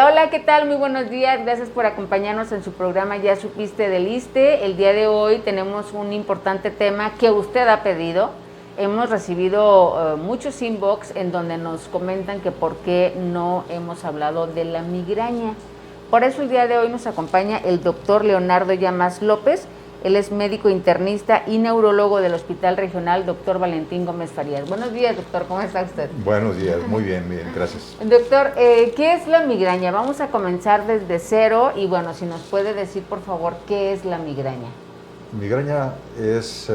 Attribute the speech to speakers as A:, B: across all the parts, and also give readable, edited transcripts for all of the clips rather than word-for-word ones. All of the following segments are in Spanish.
A: Hola, ¿qué tal? Muy buenos días. Gracias por acompañarnos en su programa Ya Supiste del ISSSTE. El día de hoy tenemos un importante tema que usted ha pedido. Hemos recibido muchos inbox en donde nos comentan que por qué no hemos hablado de la migraña. Por eso el día de hoy nos acompaña el doctor Leonardo Llamas López. Él es médico internista y neurólogo del Hospital Regional Dr. Valentín Gómez Farías. Buenos días, doctor. ¿Cómo está usted?
B: Buenos días. Muy bien, gracias.
A: Doctor, ¿qué es la migraña? Vamos a comenzar desde cero y bueno, si nos puede decir por favor, ¿qué es la migraña?
B: Migraña es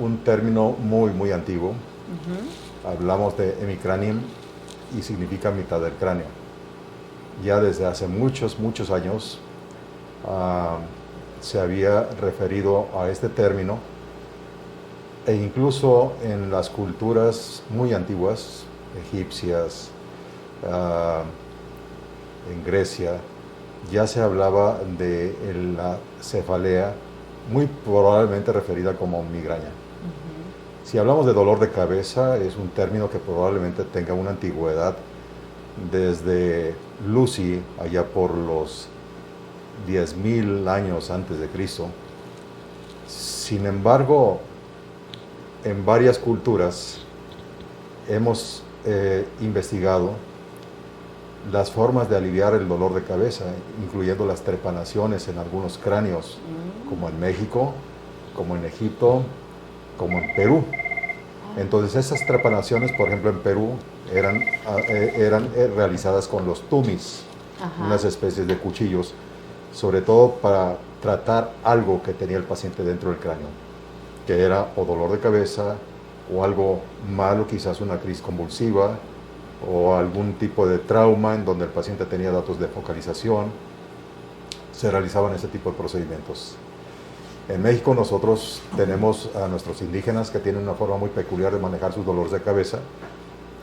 B: un término muy antiguo. Hablamos de hemicranium y significa mitad del cráneo. Ya desde hace muchos años se había referido a este término e incluso en las culturas muy antiguas, egipcias, en Grecia, ya se hablaba de la cefalea, muy probablemente referida como migraña. Si hablamos de dolor de cabeza, es un término que probablemente tenga una antigüedad desde Lucy, allá por los 10.000 años antes de Cristo. Sin embargo, en varias culturas hemos investigado las formas de aliviar el dolor de cabeza, incluyendo las trepanaciones en algunos cráneos, como en México, como en Egipto, como en Perú. Entonces esas trepanaciones, por ejemplo en Perú, eran realizadas con los tumis, unas especies de cuchillos, sobre todo para tratar algo que tenía el paciente dentro del cráneo, que era o dolor de cabeza, o algo malo, quizás una crisis convulsiva, o algún tipo de trauma en donde el paciente tenía datos de focalización. Se realizaban ese tipo de procedimientos. En México nosotros tenemos a nuestros indígenas que tienen una forma muy peculiar de manejar sus dolores de cabeza,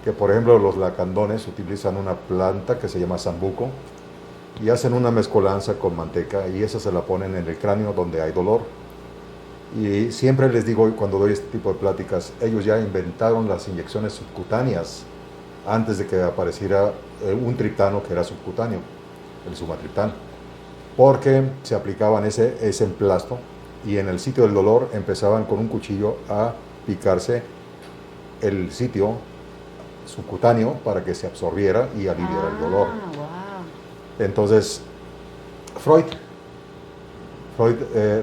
B: que por ejemplo los lacandones utilizan una planta que se llama sambuco y hacen una mezcolanza con manteca y esa se la ponen en el cráneo donde hay dolor. Y siempre les digo cuando doy este tipo de pláticas, ellos ya inventaron las inyecciones subcutáneas antes de que apareciera un triptano que era subcutáneo, el sumatriptán, porque se aplicaban ese emplasto y en el sitio del dolor empezaban con un cuchillo a picarse el sitio subcutáneo para que se absorbiera y aliviara el dolor.
A: Wow.
B: Entonces, Freud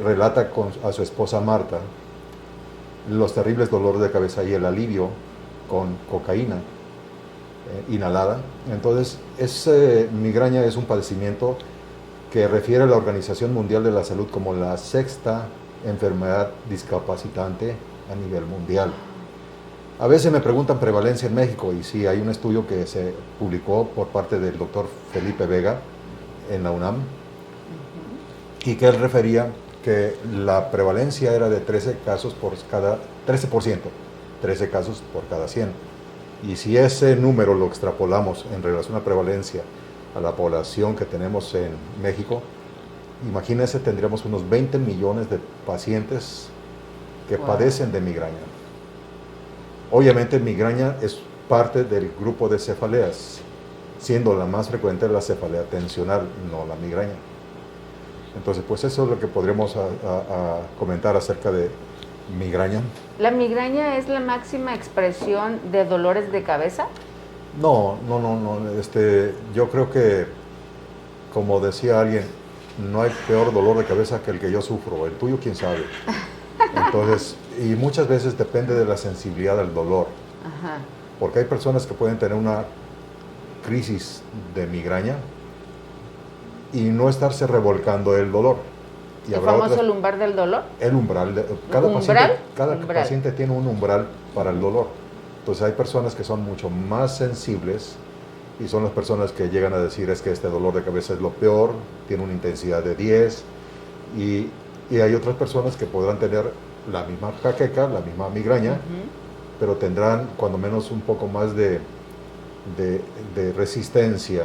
B: relata a su esposa Marta los terribles dolores de cabeza y el alivio con cocaína inhalada. Entonces, migraña es un padecimiento que refiere a la Organización Mundial de la Salud como la sexta enfermedad discapacitante a nivel mundial. A veces me preguntan prevalencia en México y sí, hay un estudio que se publicó por parte del doctor Felipe Vega en la UNAM y que él refería que la prevalencia era de 13 casos por cada 13%, 13 casos por cada 100. Y si ese número lo extrapolamos en relación a prevalencia a la población que tenemos en México, imagínense, tendríamos unos 20 millones de pacientes que padecen de migraña. Obviamente migraña es parte del grupo de cefaleas, siendo la más frecuente la cefalea tensional, no la migraña. Entonces, pues eso es lo que podríamos comentar acerca de migraña.
A: ¿La migraña es la máxima expresión de dolores de cabeza?
B: No. Yo creo que, como decía alguien, no hay peor dolor de cabeza que el que yo sufro. El tuyo, quién sabe. Entonces, y muchas veces depende de la sensibilidad del dolor. Porque hay personas que pueden tener una crisis de migraña y no estarse revolcando el dolor.
A: Y ¿el famoso umbral del dolor?
B: El umbral. Cada paciente tiene un umbral para el dolor. Entonces hay personas que son mucho más sensibles y son las personas que llegan a decir es que este dolor de cabeza es lo peor, tiene una intensidad de 10 y hay otras personas que podrán tener la misma jaqueca, la misma migraña, pero tendrán cuando menos un poco más de resistencia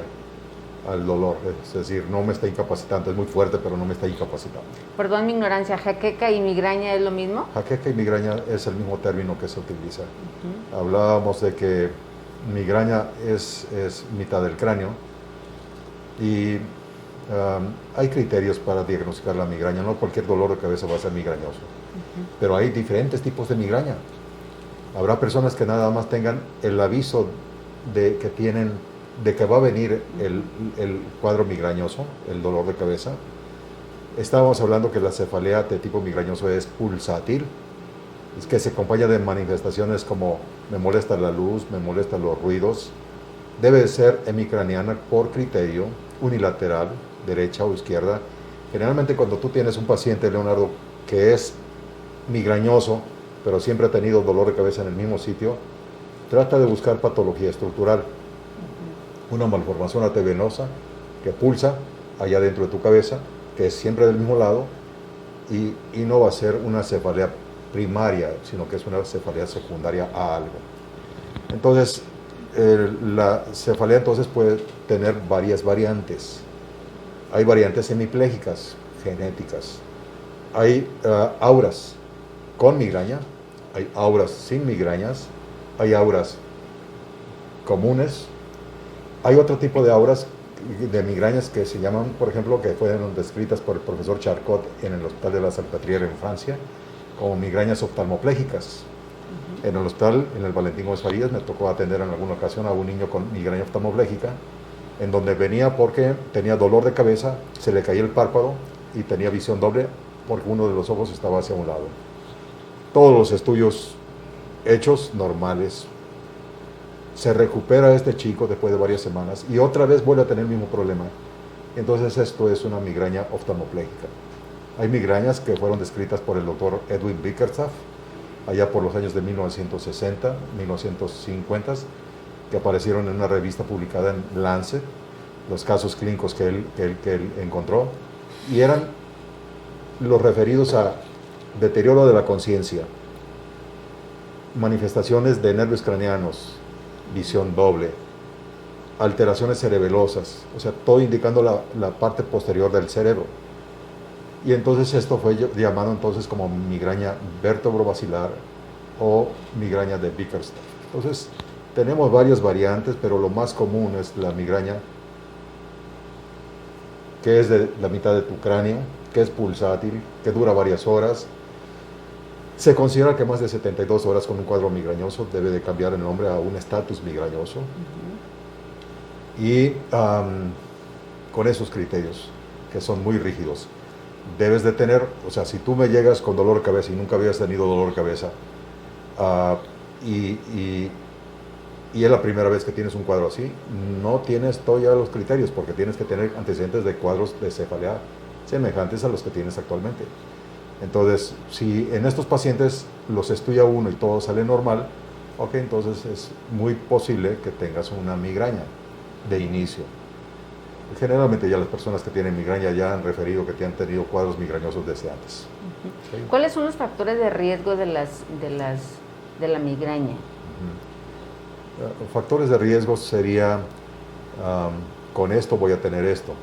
B: al dolor, es decir, no me está incapacitando, es muy fuerte, pero no me está incapacitando.
A: Perdón mi ignorancia, ¿jaqueca y migraña es lo mismo?
B: Jaqueca y migraña es el mismo término que se utiliza. Hablábamos de que migraña es mitad del cráneo y hay criterios para diagnosticar la migraña. No cualquier dolor de cabeza va a ser migrañoso, pero hay diferentes tipos de migraña. Habrá personas que nada más tengan el aviso de que va a venir el cuadro migrañoso, el dolor de cabeza. Estábamos hablando que la cefalea de tipo migrañoso es pulsátil, es que se acompaña de manifestaciones como me molesta la luz, me molestan los ruidos. Debe ser hemicraniana por criterio, unilateral, derecha o izquierda. Generalmente cuando tú tienes un paciente, Leonardo, que es migrañoso, pero siempre ha tenido dolor de cabeza en el mismo sitio, trata de buscar patología estructural. Una malformación arteriovenosa que pulsa allá dentro de tu cabeza, que es siempre del mismo lado, y no va a ser una cefalea primaria, sino que es una cefalea secundaria a algo. Entonces, la cefalea entonces puede tener varias variantes. Hay variantes hemiplégicas, genéticas. Hay auras con migraña, hay auras sin migrañas, hay auras comunes, hay otro tipo de auras de migrañas que se llaman, por ejemplo, que fueron descritas por el profesor Charcot en el Hospital de la Salpêtrière en Francia, como migrañas oftalmoplégicas. En el hospital, en el Valentín Gómez Farías, me tocó atender en alguna ocasión a un niño con migraña oftalmoplégica, en donde venía porque tenía dolor de cabeza, se le caía el párpado y tenía visión doble porque uno de los ojos estaba hacia un lado. Todos los estudios hechos normales. Se recupera este chico después de varias semanas y otra vez vuelve a tener el mismo problema. Entonces esto es una migraña oftalmoplégica. Hay migrañas que fueron descritas por el doctor Edwin Bickerstaff allá por los años de 1960, 1950, que aparecieron en una revista publicada en Lancet, los casos clínicos que él encontró, y eran los referidos a deterioro de la conciencia, manifestaciones de nervios craneanos, visión doble, alteraciones cerebelosas, o sea, todo indicando la parte posterior del cerebro. Y entonces esto fue llamado entonces como migraña vertebrobasilar o migraña de Bickerstaff. Entonces, tenemos varias variantes, pero lo más común es la migraña que es de la mitad de tu cráneo, que es pulsátil, que dura varias horas. Se considera que más de 72 horas con un cuadro migrañoso debe de cambiar el nombre a un estatus migrañoso. Y con esos criterios, que son muy rígidos, debes de tener, o sea, si tú me llegas con dolor de cabeza y nunca habías tenido dolor de cabeza, y es la primera vez que tienes un cuadro así, no tienes todavía los criterios, porque tienes que tener antecedentes de cuadros de cefalea semejantes a los que tienes actualmente. Entonces, si en estos pacientes los estudia uno y todo sale normal, ok, entonces es muy posible que tengas una migraña de inicio. Generalmente ya las personas que tienen migraña ya han referido que han tenido cuadros migrañosos desde antes. ¿Sí?
A: ¿Cuáles son los factores de riesgo de la migraña?
B: Factores de riesgo sería, con esto voy a tener esto.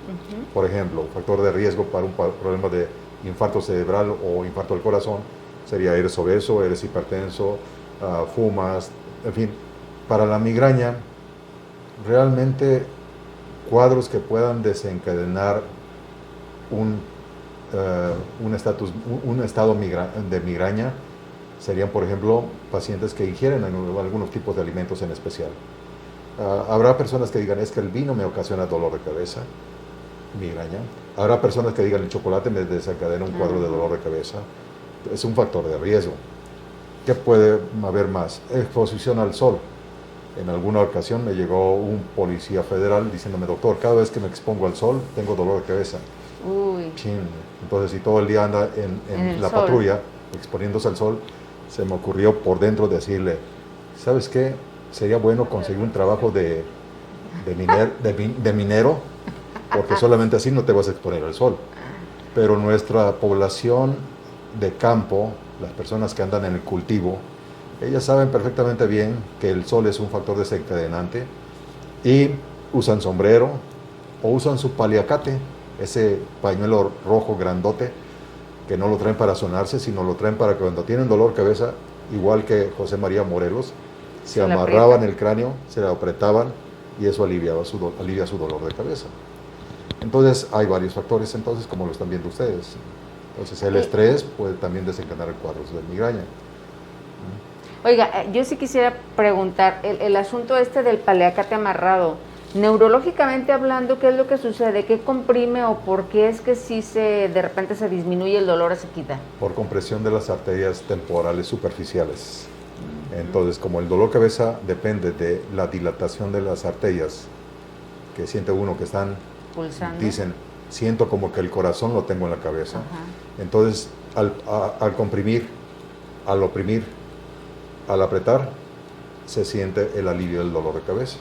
B: Por ejemplo, factor de riesgo para un problema de infarto cerebral o infarto del corazón sería eres obeso, eres hipertenso, fumas, en fin. Para la migraña, realmente cuadros que puedan desencadenar un estado de migraña serían, por ejemplo, pacientes que ingieren algunos tipos de alimentos en especial. Habrá personas que digan, es que el vino me ocasiona dolor de cabeza, migraña. Habrá personas que digan, el chocolate me desencadena un cuadro de dolor de cabeza. Es un factor de riesgo. ¿Qué puede haber más? Exposición al sol. En alguna ocasión me llegó un policía federal diciéndome, doctor, cada vez que me expongo al sol tengo dolor de cabeza.
A: Uy.
B: Entonces, si todo el día anda en la patrulla exponiéndose al sol, se me ocurrió por dentro decirle, ¿sabes qué? Sería bueno conseguir un trabajo de minero, porque solamente así no te vas a exponer al sol. Pero nuestra población de campo, las personas que andan en el cultivo, ellas saben perfectamente bien que el sol es un factor desencadenante y usan sombrero o usan su paliacate, ese pañuelo rojo grandote que no lo traen para sonarse, sino lo traen para que cuando tienen dolor de cabeza, igual que José María Morelos, se amarraban el cráneo, se lo apretaban y eso alivia su dolor de cabeza. Entonces hay varios factores, entonces, como lo están viendo ustedes. Entonces el estrés puede también desencadenar cuadros de migraña.
A: Oiga, yo sí quisiera preguntar, el asunto este del paliacate amarrado, neurológicamente hablando, ¿qué es lo que sucede? ¿Qué comprime o por qué es que sí de repente se disminuye el dolor o se quita?
B: Por compresión de las arterias temporales superficiales. Entonces, como el dolor de cabeza depende de la dilatación de las arterias, que siente uno que están
A: pulsando,
B: dicen, siento como que el corazón lo tengo en la cabeza.
A: Ajá.
B: Entonces, al comprimir, al oprimir, al apretar, se siente el alivio del dolor de cabeza.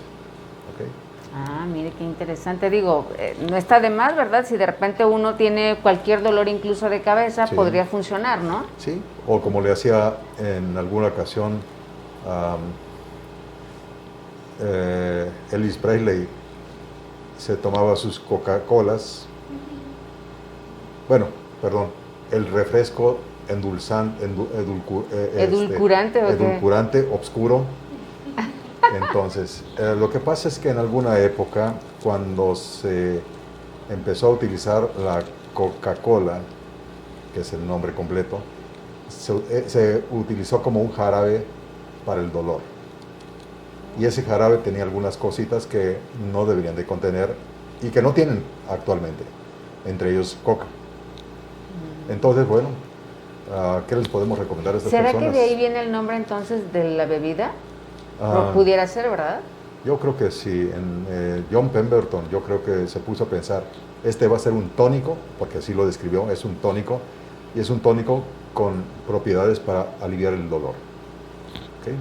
B: ¿Okay?
A: Ah, mire qué interesante. Digo, no está de más, ¿verdad? Si de repente uno tiene cualquier dolor incluso de cabeza, sí, podría funcionar, ¿no?
B: Sí, o como le hacía en alguna ocasión Elvis Presley, se tomaba sus Coca-Colas, el refresco edulcorante oscuro. Entonces, lo que pasa es que en alguna época, cuando se empezó a utilizar la Coca-Cola, que es el nombre completo, se utilizó como un jarabe para el dolor. Y ese jarabe tenía algunas cositas que no deberían de contener y que no tienen actualmente, entre ellos coca. Entonces, bueno, ¿qué les podemos recomendar a estas personas?
A: ¿Será que de ahí viene el nombre entonces de la bebida? Pudiera ser, ¿verdad?
B: Yo creo que sí. John Pemberton, yo creo que se puso a pensar, este va a ser un tónico, porque así lo describió, es un tónico, y es un tónico con propiedades para aliviar el dolor. ¿Okay?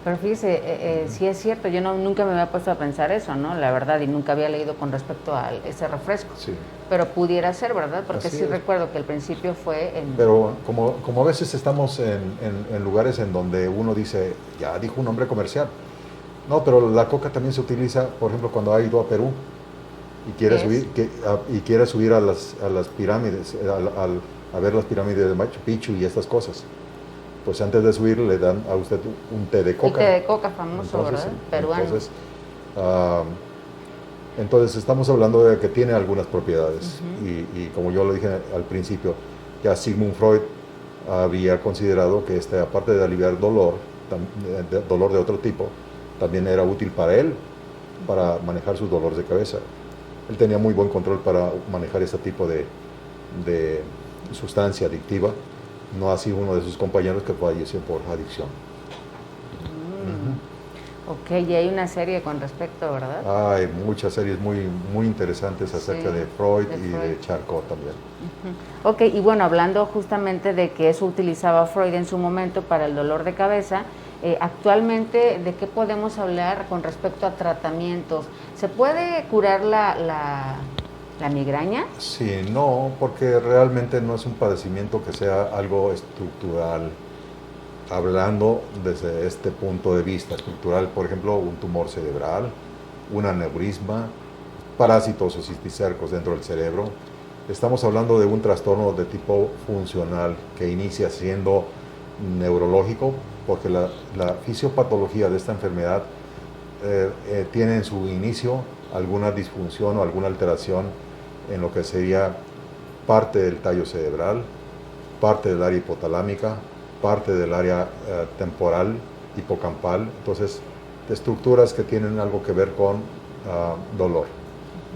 A: Pero fíjese, sí es cierto, yo nunca me había puesto a pensar eso, ¿no? La verdad, y nunca había leído con respecto a ese refresco.
B: Sí.
A: Pero pudiera ser, ¿verdad? Porque
B: Así
A: sí
B: es.
A: Recuerdo que al principio fue en...
B: Pero como a veces estamos en lugares en donde uno dice, ya dijo un nombre comercial. No, pero la coca también se utiliza, por ejemplo, cuando ha ido a Perú y quiere subir a las pirámides, a ver las pirámides de Machu Picchu y estas cosas. Pues antes de subir le dan a usted un té de coca.
A: El té de coca famoso, ¿verdad? Peruano.
B: Entonces estamos hablando de que tiene algunas propiedades. Y como yo lo dije al principio, ya Sigmund Freud había considerado que aparte de aliviar dolor de otro tipo, también era útil para él, para manejar sus dolores de cabeza. Él tenía muy buen control para manejar este tipo de sustancia adictiva. No así uno de sus compañeros que falleció por adicción.
A: Ok, y hay una serie con respecto, ¿verdad?
B: Hay muchas series muy interesantes acerca de Freud y de Charcot también.
A: Ok, y bueno, hablando justamente de que eso utilizaba Freud en su momento para el dolor de cabeza, actualmente, ¿de qué podemos hablar con respecto a tratamientos? ¿Se puede curar la migraña?
B: Sí, no, porque realmente no es un padecimiento que sea algo estructural. Hablando desde este punto de vista estructural, por ejemplo, un tumor cerebral, un aneurisma, parásitos o cisticercos dentro del cerebro. Estamos hablando de un trastorno de tipo funcional que inicia siendo neurológico, porque la fisiopatología de esta enfermedad tiene en su inicio alguna disfunción o alguna alteración en lo que sería parte del tallo cerebral, parte del área hipotalámica, parte del área temporal, hipocampal, entonces de estructuras que tienen algo que ver con dolor.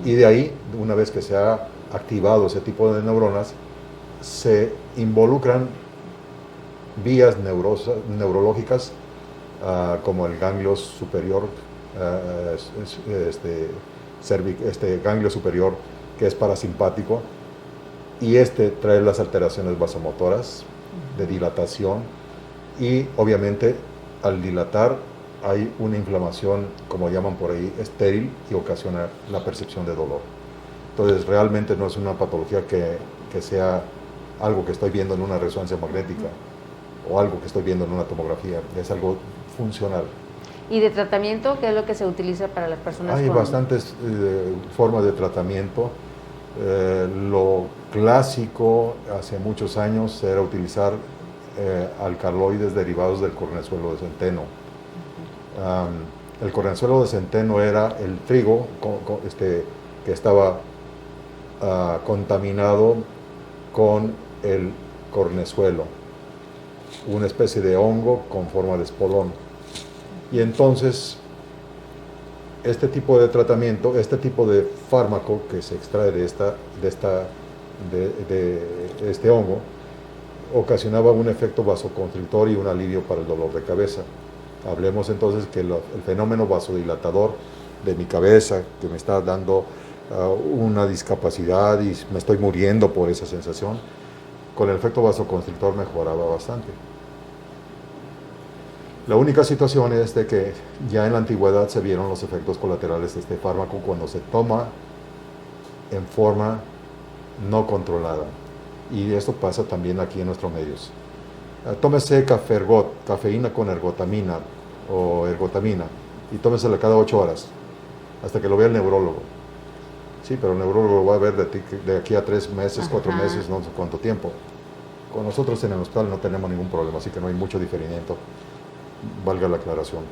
B: Y de ahí, una vez que se ha activado ese tipo de neuronas, se involucran vías neurológicas como el ganglio superior, ganglio superior que es parasimpático, y trae las alteraciones vasomotoras de dilatación, y obviamente al dilatar hay una inflamación, como llaman por ahí, estéril, y ocasiona la percepción de dolor. Entonces realmente no es una patología que sea algo que estoy viendo en una resonancia magnética o algo que estoy viendo en una tomografía, es algo funcional.
A: ¿Y de tratamiento qué es lo que se utiliza para las personas?
B: Hay bastantes formas de tratamiento. Lo clásico hace muchos años era utilizar alcaloides derivados del cornezuelo de centeno. El cornezuelo de centeno era el trigo que estaba contaminado con el cornezuelo, una especie de hongo con forma de espolón. Y entonces, este tipo de tratamiento, este tipo de fármaco que se extrae de este hongo, ocasionaba un efecto vasoconstrictor y un alivio para el dolor de cabeza. Hablemos entonces que el fenómeno vasodilatador de mi cabeza, que me está dando una discapacidad y me estoy muriendo por esa sensación, con el efecto vasoconstrictor mejoraba bastante. La única situación es de que ya en la antigüedad se vieron los efectos colaterales de este fármaco cuando se toma en forma no controlada. Y esto pasa también aquí en nuestros medios. Tómese Cafergot, cafeína con ergotamina o ergotamina, y tómesela cada 8 horas, hasta que lo vea el neurólogo. Sí, pero el neurólogo va a ver de aquí a 3 meses, 4 meses, no sé cuánto tiempo. Con nosotros en el hospital no tenemos ningún problema, así que no hay mucho diferimiento, valga la aclaración.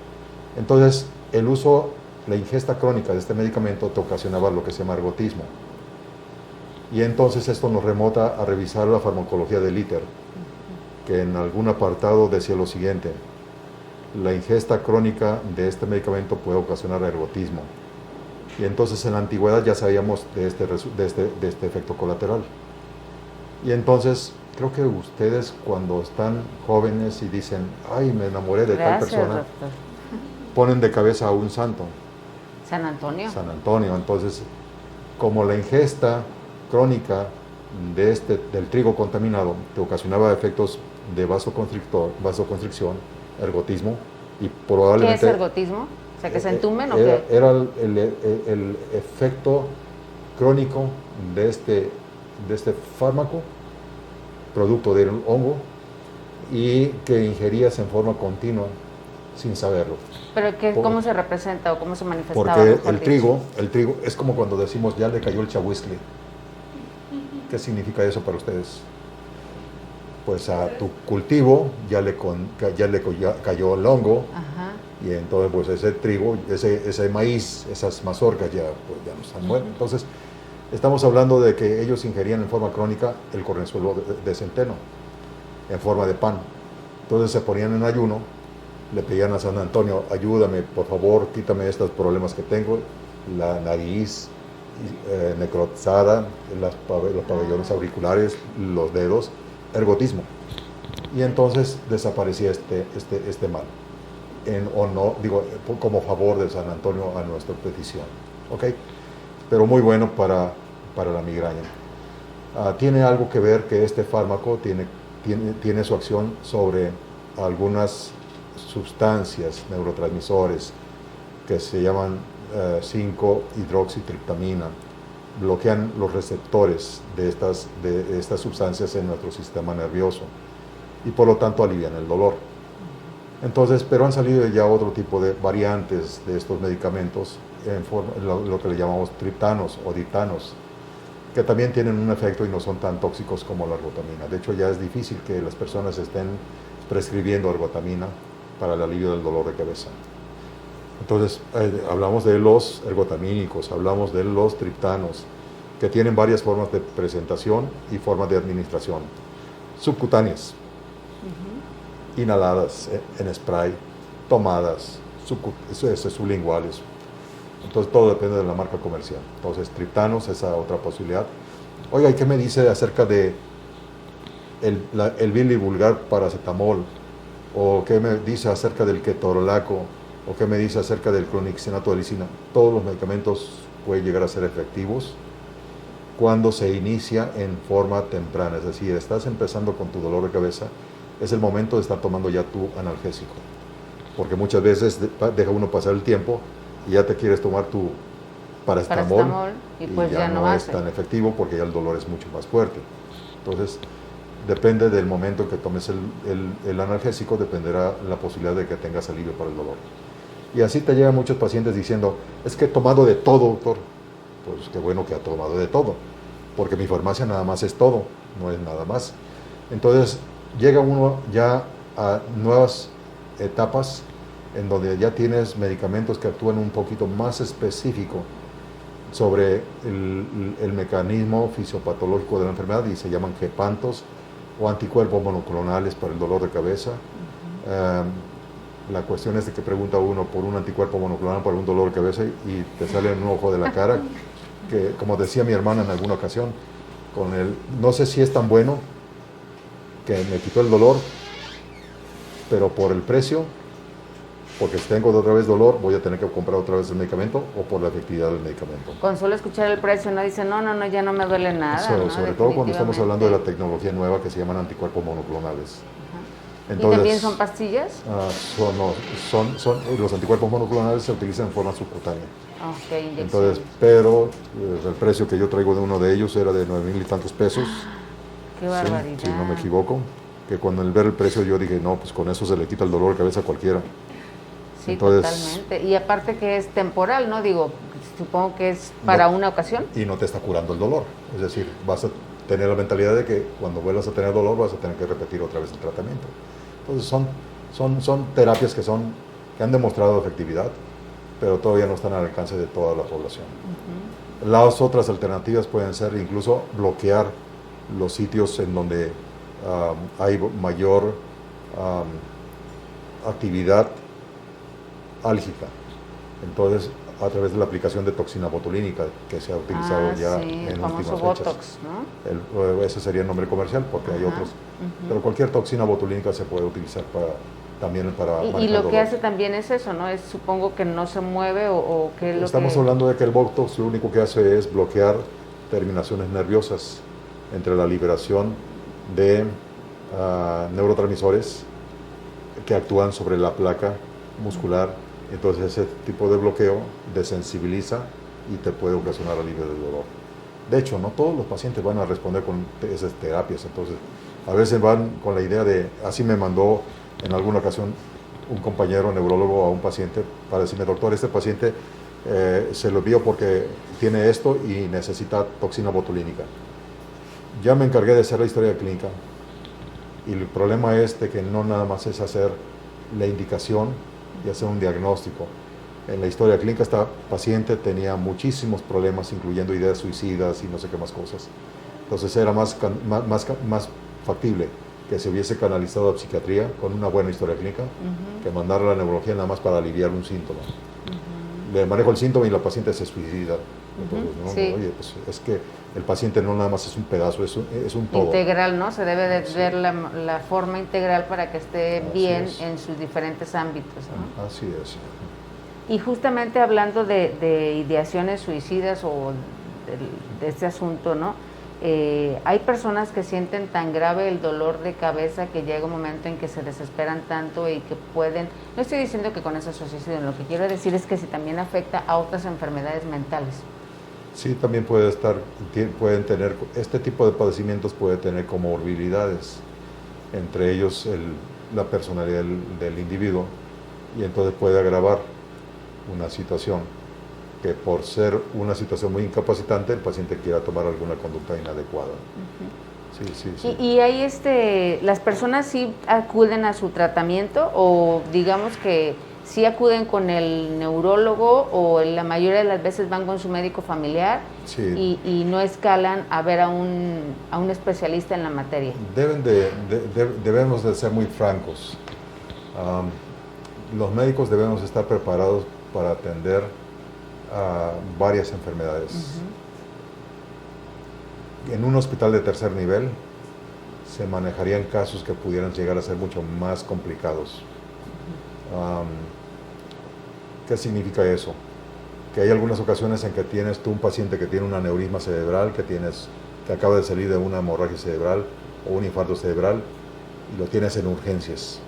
B: Entonces, el uso, la ingesta crónica de este medicamento te ocasionaba lo que se llama ergotismo. Y entonces esto nos remota a revisar la farmacología del ITER, que en algún apartado decía lo siguiente: la ingesta crónica de este medicamento puede ocasionar ergotismo. Y entonces en la antigüedad ya sabíamos de este efecto colateral. Y entonces creo que ustedes cuando están jóvenes y dicen, ay, me enamoré de tal persona,
A: doctor.
B: ponen de cabeza a un santo.
A: San Antonio.
B: San Antonio. Entonces, como la ingesta crónica del trigo contaminado te ocasionaba efectos de vasoconstricción, ergotismo, y probablemente...
A: ¿Qué es ergotismo? O sea, que se entumen o
B: qué.
A: qué.
B: Era el efecto crónico de este fármaco, producto del hongo, y que ingerías en forma continua sin saberlo.
A: ¿Pero cómo se representa o cómo se manifestaba?
B: Porque el trigo es como cuando decimos ya le cayó el chahuizcle. ¿Qué significa eso para ustedes? Pues a tu cultivo ya le cayó el hongo.
A: Ajá.
B: Y entonces pues ese trigo, ese maíz, esas mazorcas ya no están buenas. Entonces estamos hablando de que ellos ingerían en forma crónica el cornezuelo de centeno en forma de pan. Entonces se ponían en ayuno, le pedían a San Antonio, ayúdame, por favor, quítame estos problemas que tengo, la nariz necrotizada, los pabellones auriculares, los dedos, ergotismo. Y entonces desaparecía este mal, como favor de San Antonio a nuestra petición. ¿Ok? Pero muy bueno para la migraña. Tiene algo que ver que este fármaco tiene su acción sobre algunas sustancias, neurotransmisores, que se llaman 5-hidroxitriptamina. Bloquean los receptores de estas sustancias en nuestro sistema nervioso y por lo tanto alivian el dolor. Entonces, pero han salido ya otro tipo de variantes de estos medicamentos, lo que le llamamos triptanos o diptanos, que también tienen un efecto y no son tan tóxicos como la ergotamina. De hecho, ya es difícil que las personas estén prescribiendo ergotamina para el alivio del dolor de cabeza. Entonces, hablamos de los ergotamínicos, hablamos de los triptanos, que tienen varias formas de presentación y formas de administración. Subcutáneas, inhaladas en spray, tomadas, sublinguales. Entonces, todo depende de la marca comercial. Entonces, triptanos, esa otra posibilidad. Oiga, ¿y qué me dice acerca de el bilivulgar paracetamol? ¿O qué me dice acerca del ketorolaco? ¿O qué me dice acerca del clonixenato de lisina? Todos los medicamentos pueden llegar a ser efectivos cuando se inicia en forma temprana. Es decir, estás empezando con tu dolor de cabeza, es el momento de estar tomando ya tu analgésico. Porque muchas veces deja uno pasar el tiempo y ya te quieres tomar tu paracetamol
A: y pues
B: ya no es tan efectivo porque ya el dolor es mucho más fuerte. Entonces, depende del momento en que tomes el analgésico, dependerá la posibilidad de que tengas alivio para el dolor. Y así te llegan muchos pacientes diciendo, es que he tomado de todo, doctor. Pues qué bueno que ha tomado de todo, porque mi farmacia nada más es todo, no es nada más. Entonces llega uno ya a nuevas etapas en donde ya tienes medicamentos que actúan un poquito más específico sobre el mecanismo fisiopatológico de la enfermedad y se llaman gepantos o anticuerpos monoclonales para el dolor de cabeza. La cuestión es de que pregunta uno por un anticuerpo monoclonal para un dolor de cabeza y te sale en un ojo de la cara, que como decía mi hermana en alguna ocasión, no sé si es tan bueno que me quitó el dolor, pero por el precio, porque si tengo otra vez dolor, voy a tener que comprar otra vez el medicamento, o por la efectividad del medicamento.
A: Con solo escuchar el precio no dice, no, ya no me duele nada. ¿no?
B: Sobre todo cuando estamos hablando de la tecnología nueva que se llaman anticuerpos monoclonales.
A: Entonces, ¿y también son pastillas?
B: Los anticuerpos monoclonales se utilizan en forma subcutánea.
A: Okay,
B: entonces, pero el precio que yo traigo de uno de ellos era de 9,000 y tantos pesos.
A: ¡Qué barbaridad!
B: Si no me equivoco, que cuando al ver el precio yo dije, no, pues con eso se le quita el dolor de cabeza a cualquiera.
A: Sí, entonces, totalmente. Y aparte que es temporal, ¿no? Digo, supongo que es para una ocasión.
B: Y no te está curando el dolor. Es decir, vas a tener la mentalidad de que cuando vuelvas a tener dolor vas a tener que repetir otra vez el tratamiento. Entonces son terapias que han demostrado efectividad, pero todavía no están al alcance de toda la población. Las otras alternativas pueden ser incluso bloquear los sitios en donde hay mayor actividad álgica. Entonces, a través de la aplicación de toxina botulínica que se ha utilizado ya en últimas fechas.
A: Botox, ¿no?
B: Ese sería el nombre comercial, porque hay otros. Pero cualquier toxina botulínica se puede utilizar también para
A: y lo que hace también es eso, ¿no? Es, supongo que no se mueve o que es lo
B: Estamos hablando de que el Botox lo único que hace es bloquear terminaciones nerviosas entre la liberación de neurotransmisores que actúan sobre la placa muscular. Entonces ese tipo de bloqueo desensibiliza y te puede ocasionar alivio del dolor. De hecho, no todos los pacientes van a responder con esas terapias. Entonces, a veces van con la idea de, así me mandó en alguna ocasión un compañero neurólogo a un paciente para decirme, doctor, este paciente se lo vio porque tiene esto y necesita toxina botulínica. Ya me encargué de hacer la historia clínica y el problema es de que no nada más es hacer la indicación y hacer un diagnóstico. En la historia clínica esta paciente tenía muchísimos problemas, incluyendo ideas suicidas y no sé qué más cosas. Entonces era más factible que se hubiese canalizado a psiquiatría con una buena historia clínica que mandar a la neurología nada más para aliviar un síntoma. Le manejo el síntoma y la paciente se suicida. Entonces, oye, pues es que el paciente no nada más es un pedazo, es un todo.
A: Integral, ¿no? Se debe de ver la forma integral para que esté bien en sus diferentes ámbitos, ¿no?
B: Así es.
A: Y justamente hablando de ideaciones suicidas o de este asunto, ¿no? Hay personas que sienten tan grave el dolor de cabeza que llega un momento en que se desesperan tanto y que pueden, no estoy diciendo que con eso se suiciden, lo que quiero decir es que si también afecta a otras enfermedades mentales.
B: Sí, también pueden tener, este tipo de padecimientos puede tener comorbilidades, entre ellos la personalidad del individuo, y entonces puede agravar una situación que por ser una situación muy incapacitante el paciente quiera tomar alguna conducta inadecuada. Sí.
A: Y hay las personas sí acuden a su tratamiento o digamos que sí acuden con el neurólogo o la mayoría de las veces van con su médico familiar y no escalan a ver a un especialista en la materia.
B: Debemos de ser muy francos. Los médicos debemos estar preparados para atender a varias enfermedades. En un hospital de tercer nivel se manejarían casos que pudieran llegar a ser mucho más complicados. ¿Qué significa eso? Que hay algunas ocasiones en que tienes tú un paciente que tiene un aneurisma cerebral, que acaba de salir de una hemorragia cerebral o un infarto cerebral y lo tienes en urgencias.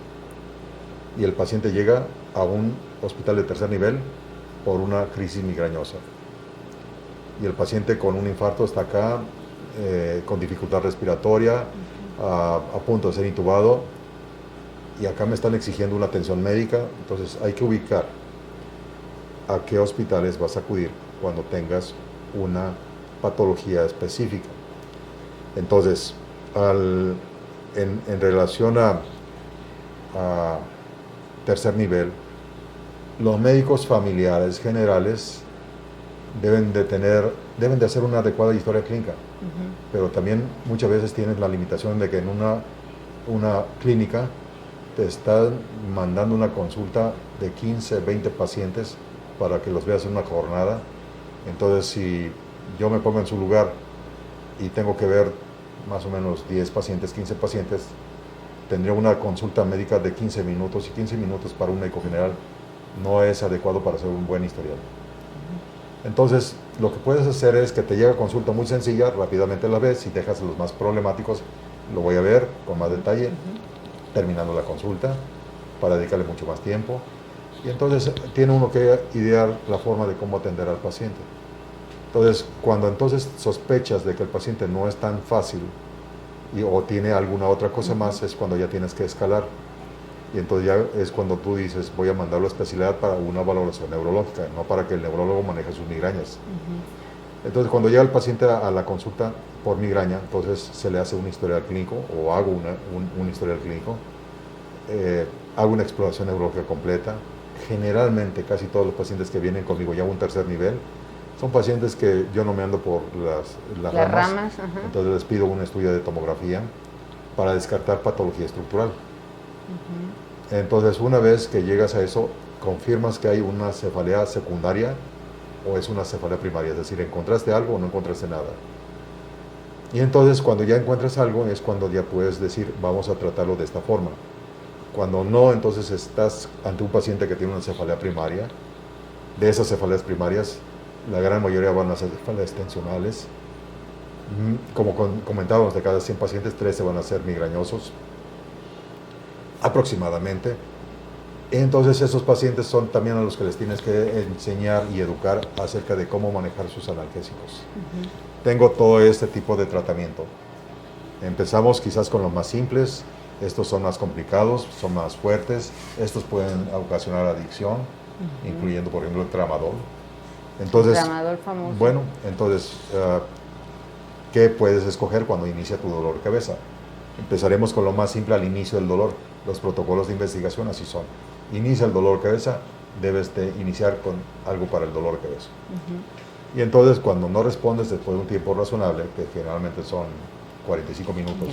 B: Y el paciente llega a un hospital de tercer nivel por una crisis migrañosa. Y el paciente con un infarto está acá, con dificultad respiratoria, a punto de ser intubado, y acá me están exigiendo una atención médica. Entonces hay que ubicar a qué hospitales vas a acudir cuando tengas una patología específica. Entonces, en relación a tercer nivel, los médicos familiares generales deben de hacer una adecuada historia clínica, pero también muchas veces tienes la limitación de que en una clínica te están mandando una consulta de 15, 20 pacientes para que los veas en una jornada. Entonces, si yo me pongo en su lugar y tengo que ver más o menos 10 pacientes, 15 pacientes, tendría una consulta médica de 15 minutos, y 15 minutos para un médico general no es adecuado para hacer un buen historial. Entonces, lo que puedes hacer es que te llega consulta muy sencilla, rápidamente la ves, y dejas los más problemáticos, lo voy a ver con más detalle, terminando la consulta, para dedicarle mucho más tiempo. Y entonces tiene uno que idear la forma de cómo atender al paciente. Entonces, cuando entonces sospechas de que el paciente no es tan fácil o tiene alguna otra cosa más, es cuando ya tienes que escalar. Y entonces ya es cuando tú dices, voy a mandarlo a especialidad para una valoración neurológica, no para que el neurólogo maneje sus migrañas. Entonces, cuando llega el paciente a la consulta por migraña, entonces se le hace un historial clínico, o hago un historial clínico, hago una exploración neurológica completa. Generalmente, casi todos los pacientes que vienen conmigo ya a un tercer nivel, son pacientes que yo no me ando por las ramas. Entonces les pido un estudio de tomografía para descartar patología estructural. Entonces, una vez que llegas a eso, confirmas que hay una cefalea secundaria o es una cefalea primaria, es decir, encontraste algo o no encontraste nada. Y entonces, cuando ya encuentras algo, es cuando ya puedes decir, vamos a tratarlo de esta forma. Cuando no, entonces estás ante un paciente que tiene una cefalea primaria. De esas cefaleas primarias, la gran mayoría van a ser cefaleas tensionales. Como comentábamos, de cada 100 pacientes, 13 van a ser migrañosos, aproximadamente. Entonces, esos pacientes son también a los que les tienes que enseñar y educar acerca de cómo manejar sus analgésicos. Tengo todo este tipo de tratamiento. Empezamos quizás con los más simples. Estos son más complicados, son más fuertes. Estos pueden ocasionar adicción, incluyendo, por ejemplo, el tramadol. Entonces,
A: el tramadol famoso.
B: Bueno, entonces, ¿qué puedes escoger cuando inicia tu dolor de cabeza? Empezaremos con lo más simple al inicio del dolor. Los protocolos de investigación así son. Inicia el dolor de cabeza, debes de iniciar con algo para el dolor de cabeza. Y entonces, cuando no respondes después de un tiempo razonable, que generalmente son 45 minutos,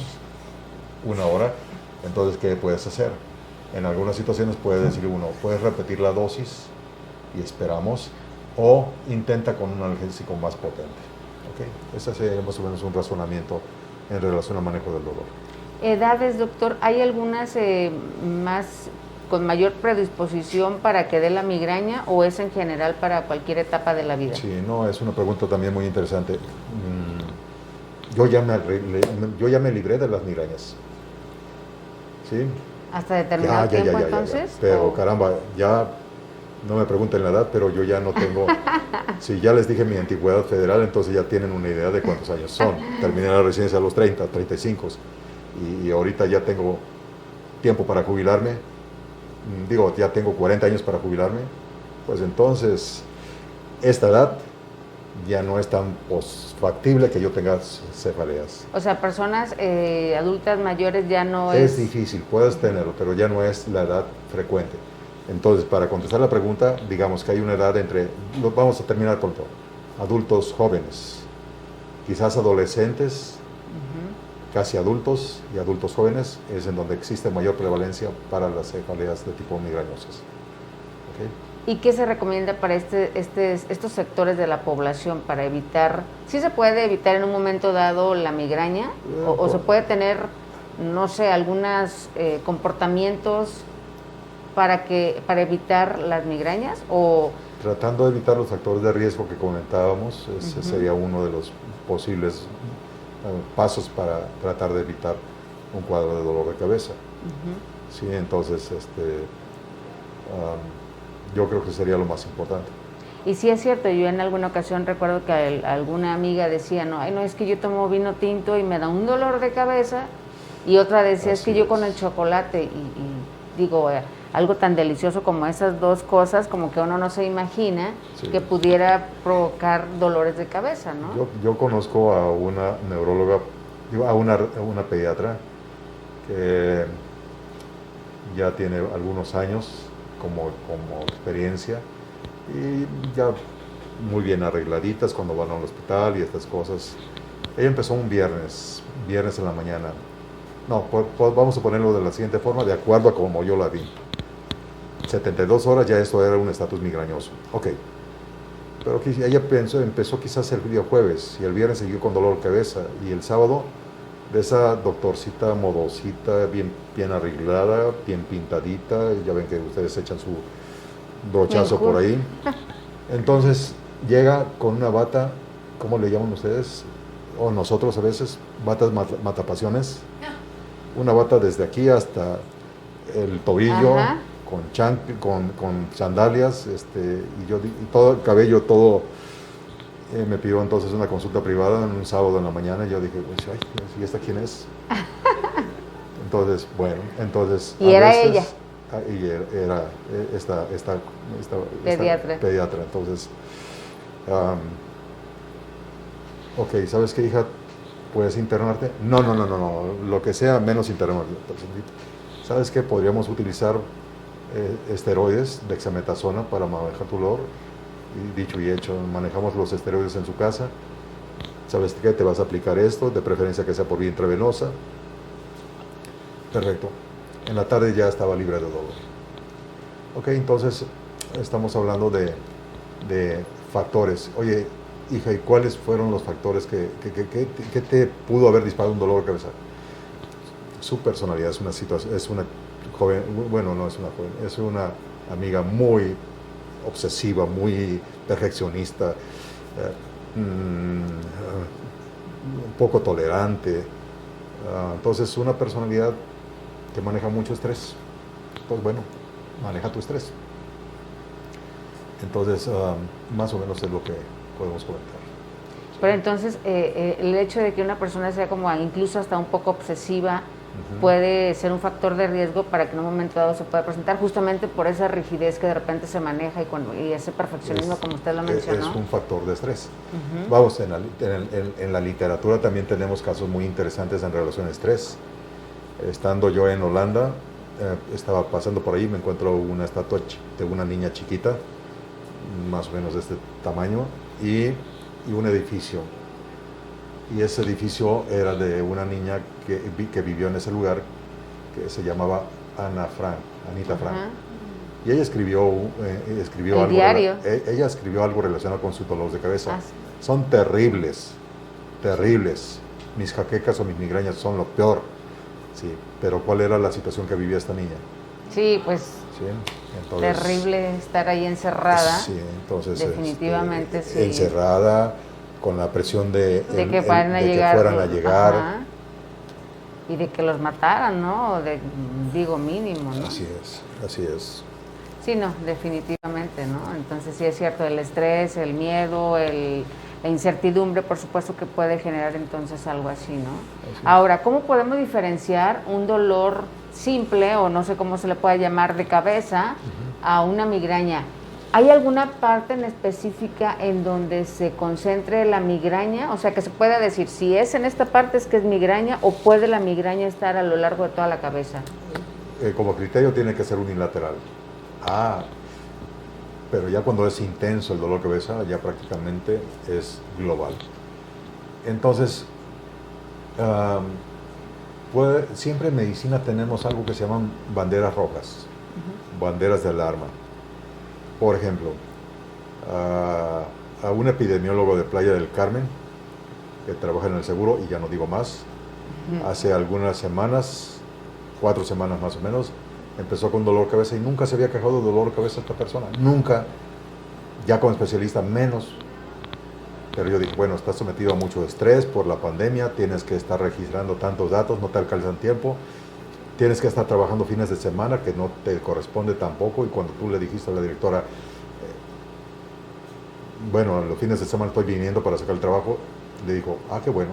B: una hora, entonces, ¿qué puedes hacer? En algunas situaciones puede decir uno, puedes repetir la dosis y esperamos, o intenta con un analgésico más potente. ¿Okay? Ese sería más o menos un razonamiento en relación al manejo del dolor.
A: Edades, doctor, ¿hay algunas con mayor predisposición para que dé la migraña, o es en general para cualquier etapa de la vida?
B: Sí, no, es una pregunta también muy interesante. Yo ya me libré de las migrañas. ¿Sí?
A: ¿Hasta determinado tiempo entonces?
B: Pero caramba, ya no me pregunten la edad, pero yo ya no tengo... Si ya les dije mi antigüedad federal, entonces ya tienen una idea de cuántos años son. Terminé la residencia a los 30, 35, y ahorita ya tengo tiempo para jubilarme. Digo, ya tengo 40 años para jubilarme. Pues entonces, esta edad ya no es tan factible que yo tenga cefaleas.
A: O sea, personas adultas mayores ya no
B: es... Es difícil, puedes tenerlo, pero ya no es la edad frecuente. Entonces, para contestar la pregunta, digamos que hay una edad vamos a terminar pronto, adultos jóvenes, quizás adolescentes, casi adultos y adultos jóvenes, es en donde existe mayor prevalencia para las cefaleas de tipo migrañosas. ¿Okay?
A: ¿Y qué se recomienda para estos sectores de la población para evitar, sí se puede evitar en un momento dado la migraña, o se puede tener, no sé, algunos comportamientos para evitar las migrañas? O
B: tratando de evitar los factores de riesgo que comentábamos, ese sería uno de los posibles pasos para tratar de evitar un cuadro de dolor de cabeza. Sí, entonces yo creo que sería lo más importante.
A: Y sí es cierto, yo en alguna ocasión recuerdo que alguna amiga decía, no, es que yo tomo vino tinto y me da un dolor de cabeza, y otra decía, es que yo con el chocolate, y digo, algo tan delicioso como esas dos cosas, como que uno no se imagina que pudiera provocar dolores de cabeza, ¿no?
B: Yo conozco a una neuróloga, a una pediatra que ya tiene algunos años, como experiencia, y ya muy bien arregladitas cuando van al hospital y estas cosas. Ella empezó un viernes en la mañana. No, pues vamos a ponerlo de la siguiente forma, de acuerdo a como yo la vi. 72 horas ya esto era un estatus migrañoso. Ok. Pero ella empezó quizás el día jueves, y el viernes siguió con dolor de cabeza, y el sábado de esa doctorcita modosita, bien arreglada, bien pintadita, ya ven que ustedes echan su brochazo por ahí. Entonces llega con una bata, ¿cómo le llaman ustedes? O nosotros a veces, batas matapasiones. Una bata desde aquí hasta el tobillo, con sandalias, y todo el cabello, todo. Me pidió entonces una consulta privada en un sábado en la mañana, y yo dije, pues, ay, ¿y esta quién es? Entonces, bueno,
A: ¿Y era ella?
B: Y era esta pediatra. Entonces, ok, ¿sabes qué, hija? ¿Puedes internarte? No, lo que sea menos internarte. Entonces, ¿sabes qué? Podríamos utilizar esteroides, dexametasona, para manejar tu dolor. Y dicho y hecho, manejamos los esteroides en su casa. ¿Sabes qué? Te vas a aplicar esto, de preferencia que sea por vía intravenosa. Perfecto. En la tarde ya estaba libre de dolor. Ok, entonces estamos hablando de factores. Oye, hija, ¿y cuáles fueron los factores que te pudo haber disparado un dolor de cabeza? Su personalidad es una joven, bueno, no es una joven, es una amiga muy obsesiva, muy perfeccionista, poco tolerante. Entonces, una personalidad que maneja mucho estrés. Pues bueno, maneja tu estrés. Entonces, más o menos es lo que podemos comentar.
A: Pero entonces, el hecho de que una persona sea como incluso hasta un poco obsesiva, puede ser un factor de riesgo para que en un momento dado se pueda presentar, justamente por esa rigidez que de repente se maneja y ese perfeccionismo, como usted lo mencionó.
B: Es un factor de estrés. Vamos, en la literatura también tenemos casos muy interesantes en relación a estrés. Estando yo en Holanda, estaba pasando por ahí, me encuentro una estatua de una niña chiquita, más o menos de este tamaño, y un edificio. Y ese edificio era de una niña que vivió en ese lugar, que se llamaba Anita Frank. Y ella escribió algo.
A: Diario.
B: Ella escribió algo relacionado con sus dolores de cabeza.
A: Sí.
B: Son terribles. Mis jaquecas o mis migrañas son lo peor. Sí, pero ¿cuál era la situación que vivía esta niña?
A: Sí, pues
B: ¿Sí? Entonces,
A: terrible estar ahí encerrada.
B: Sí, entonces
A: definitivamente sí.
B: Encerrada, con la presión de
A: que fueran a llegar.
B: Ajá.
A: Y de que los mataran, ¿no? Digo, mínimo, ¿no?
B: Así es.
A: Sí, no, definitivamente, ¿no? Entonces sí es cierto, el estrés, el miedo, la incertidumbre, por supuesto que puede generar entonces algo así, ¿no? Ahora, ¿cómo podemos diferenciar un dolor simple, o no sé cómo se le puede llamar, de cabeza, a una migraña? ¿Hay alguna parte en específica en donde se concentre la migraña? O sea, que se pueda decir, si es en esta parte es que es migraña, o puede la migraña estar a lo largo de toda la cabeza.
B: Como criterio tiene que ser unilateral. Pero ya cuando es intenso el dolor de cabeza, ya prácticamente es global. Entonces, siempre en medicina tenemos algo que se llaman banderas rojas, banderas de alarma. Por ejemplo, a un epidemiólogo de Playa del Carmen, que trabaja en el seguro, y ya no digo más, hace algunas semanas, 4 semanas más o menos, empezó con dolor de cabeza y nunca se había quejado de dolor de cabeza esta persona, nunca, ya como especialista menos. Pero yo dije, bueno, estás sometido a mucho estrés por la pandemia, tienes que estar registrando tantos datos, no te alcanza el tiempo, tienes que estar trabajando fines de semana, que no te corresponde tampoco, y cuando tú le dijiste a la directora, bueno, los fines de semana estoy viniendo para sacar el trabajo, le dijo, qué bueno,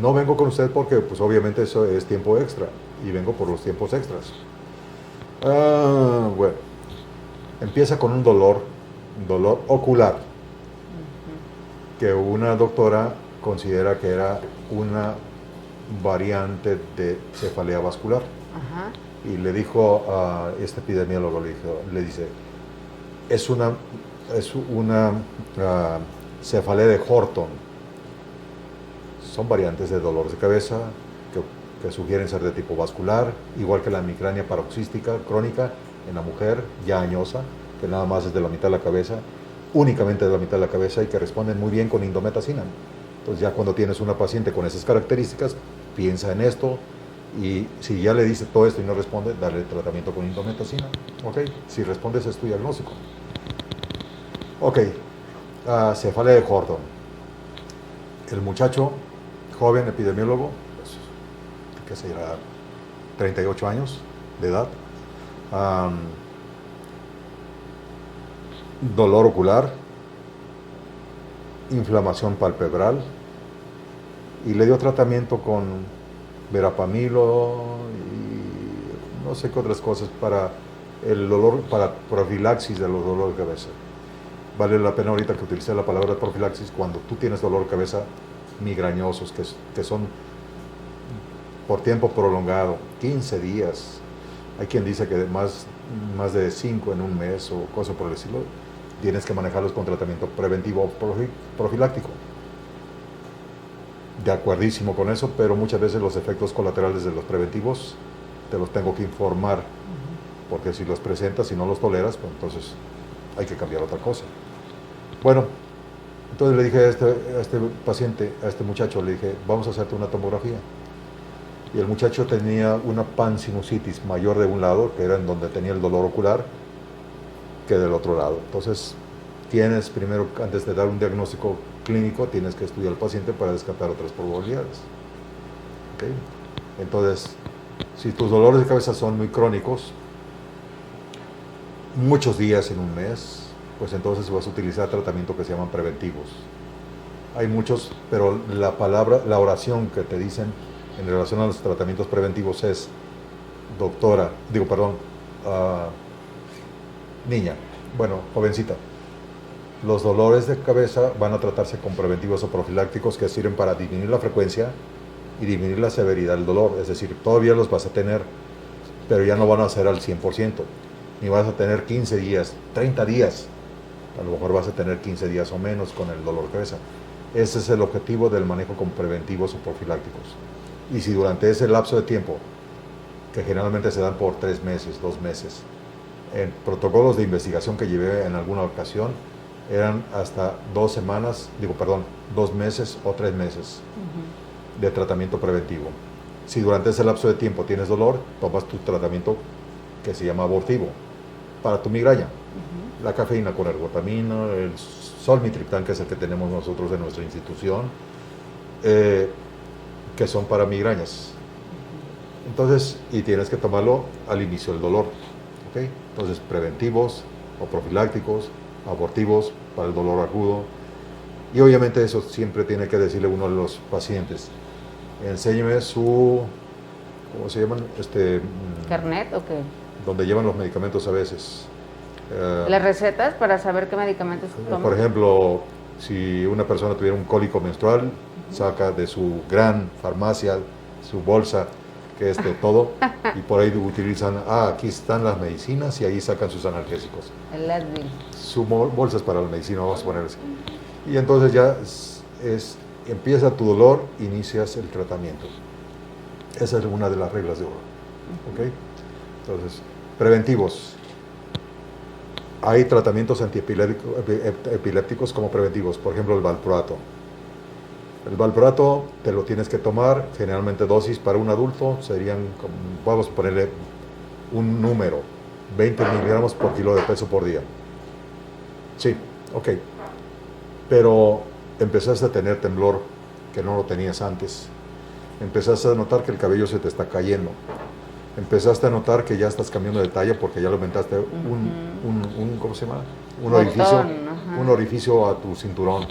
B: no vengo con usted porque pues obviamente eso es tiempo extra, y vengo por los tiempos extras. Bueno, empieza con un dolor ocular, que una doctora considera que era una variante de cefalea vascular. y le dijo a este epidemiólogo, le dice, es una cefalea de Horton. Son variantes de dolor de cabeza que sugieren ser de tipo vascular, igual que la migraña paroxística crónica en la mujer ya añosa, que nada más es de la mitad de la cabeza, únicamente de la mitad de la cabeza, y que responden muy bien con indometacina. Entonces ya cuando tienes una paciente con esas características, piensa en esto, y si ya le dice todo esto y no responde, darle tratamiento con indometacina. ¿Ok? Si respondes es tu diagnóstico. Ok, cefalea de Horton. El muchacho, joven epidemiólogo, pues, ¿qué será? 38 años de edad. Dolor ocular, inflamación palpebral, y le dio tratamiento con verapamilo y no sé qué otras cosas para el dolor, para profilaxis de los dolores de cabeza. Vale la pena ahorita que utilicé la palabra profilaxis cuando tú tienes dolor de cabeza migrañosos, que son por tiempo prolongado, 15 días. Hay quien dice que más de 5 en un mes o cosas por el estilo. Tienes que manejarlos con tratamiento preventivo profiláctico. De acuerdísimo con eso, pero muchas veces los efectos colaterales de los preventivos te los tengo que informar, porque si los presentas y no los toleras, pues entonces hay que cambiar otra cosa. Bueno, entonces le dije a este paciente, a este muchacho, le dije, vamos a hacerte una tomografía. Y el muchacho tenía una pansinusitis mayor de un lado, que era en donde tenía el dolor ocular, que del otro lado. Entonces, tienes primero, antes de dar un diagnóstico clínico, tienes que estudiar al paciente para descartar otras probabilidades. ¿Okay? Entonces, si tus dolores de cabeza son muy crónicos, muchos días en un mes, pues entonces vas a utilizar tratamiento que se llaman preventivos. Hay muchos, pero la oración que te dicen en relación a los tratamientos preventivos es, niña, bueno, jovencita, los dolores de cabeza van a tratarse con preventivos o profilácticos que sirven para disminuir la frecuencia y disminuir la severidad del dolor. Es decir, todavía los vas a tener, pero ya no van a ser al 100%, ni vas a tener 15 días, 30 días. A lo mejor vas a tener 15 días o menos con el dolor de cabeza. Ese es el objetivo del manejo con preventivos o profilácticos. Y si durante ese lapso de tiempo, que generalmente se dan por 3 meses, 2 meses, en protocolos de investigación que llevé en alguna ocasión, eran hasta 2 meses o 3 meses de tratamiento preventivo. Si durante ese lapso de tiempo tienes dolor, tomas tu tratamiento que se llama abortivo para tu migraña. La cafeína con ergotamina, el solmitriptán, que es el que tenemos nosotros en nuestra institución, que son para migrañas. Entonces, y tienes que tomarlo al inicio del dolor. ¿Okay? Entonces, preventivos o profilácticos, abortivos para el dolor agudo. Y obviamente eso siempre tiene que decirle uno a los pacientes. Enséñeme su, ¿cómo se llaman?
A: ¿Carnet o qué?
B: Donde llevan los medicamentos a veces.
A: ¿Las recetas para saber qué medicamentos toman?
B: Por ejemplo, si una persona tuviera un cólico menstrual, saca de su gran farmacia su bolsa, que es de todo, y por ahí utilizan, aquí están las medicinas, y ahí sacan sus analgésicos.
A: El Advil.
B: Su bolsa es para la medicina, vamos a poner así. Y entonces ya empieza tu dolor, inicias el tratamiento. Esa es una de las reglas de oro. ¿Okay? Entonces, preventivos. Hay tratamientos antiepilépticos como preventivos, por ejemplo el valproato. El valproato te lo tienes que tomar, generalmente dosis para un adulto serían, vamos a ponerle un número, 20 miligramos por kilo de peso por día. Sí, ok. Pero empezaste a tener temblor que no lo tenías antes. Empezaste a notar que el cabello se te está cayendo. Empezaste a notar que ya estás cambiando de talla porque ya le aumentaste ¿cómo se llama? Un orificio a tu cinturón.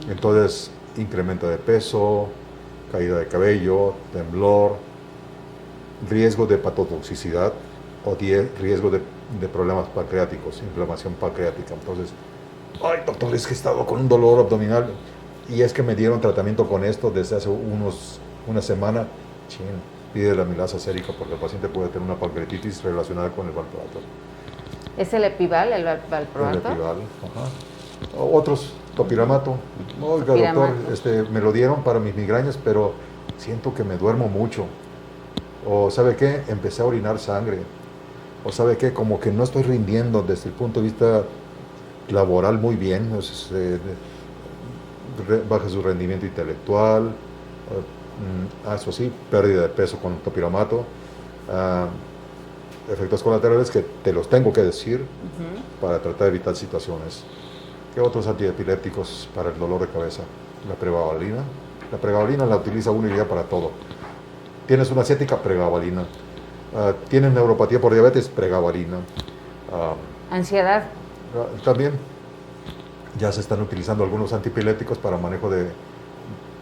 B: Entonces, incremento de peso, caída de cabello, temblor, riesgo de hepatotoxicidad o riesgo de problemas pancreáticos, inflamación pancreática. Entonces, ay, doctor, es que he estado con un dolor abdominal y es que me dieron tratamiento con esto desde hace una semana. pide la amilasa sérica porque el paciente puede tener una pancreatitis relacionada con el valproato.
A: ¿Es el Epival, el valproato?
B: El Epival, ajá. Otros, topiramato. Oiga,
A: Topiramato.
B: doctor, me lo dieron para mis migrañas, pero siento que me duermo mucho. O, ¿sabe qué? Empecé a orinar sangre. O, ¿sabe qué? Como que no estoy rindiendo desde el punto de vista laboral muy bien. Baja su rendimiento intelectual. Eso sí, pérdida de peso con topiramato. Efectos colaterales que te los tengo que decir para tratar de evitar situaciones. ¿Qué otros antiepilépticos para el dolor de cabeza? La pregabalina. La pregabalina la utiliza uno y día para todo. Tienes una ciática, pregabalina. Tienes neuropatía por diabetes, pregabalina.
A: Ansiedad.
B: También ya se están utilizando algunos antiepilépticos para manejo de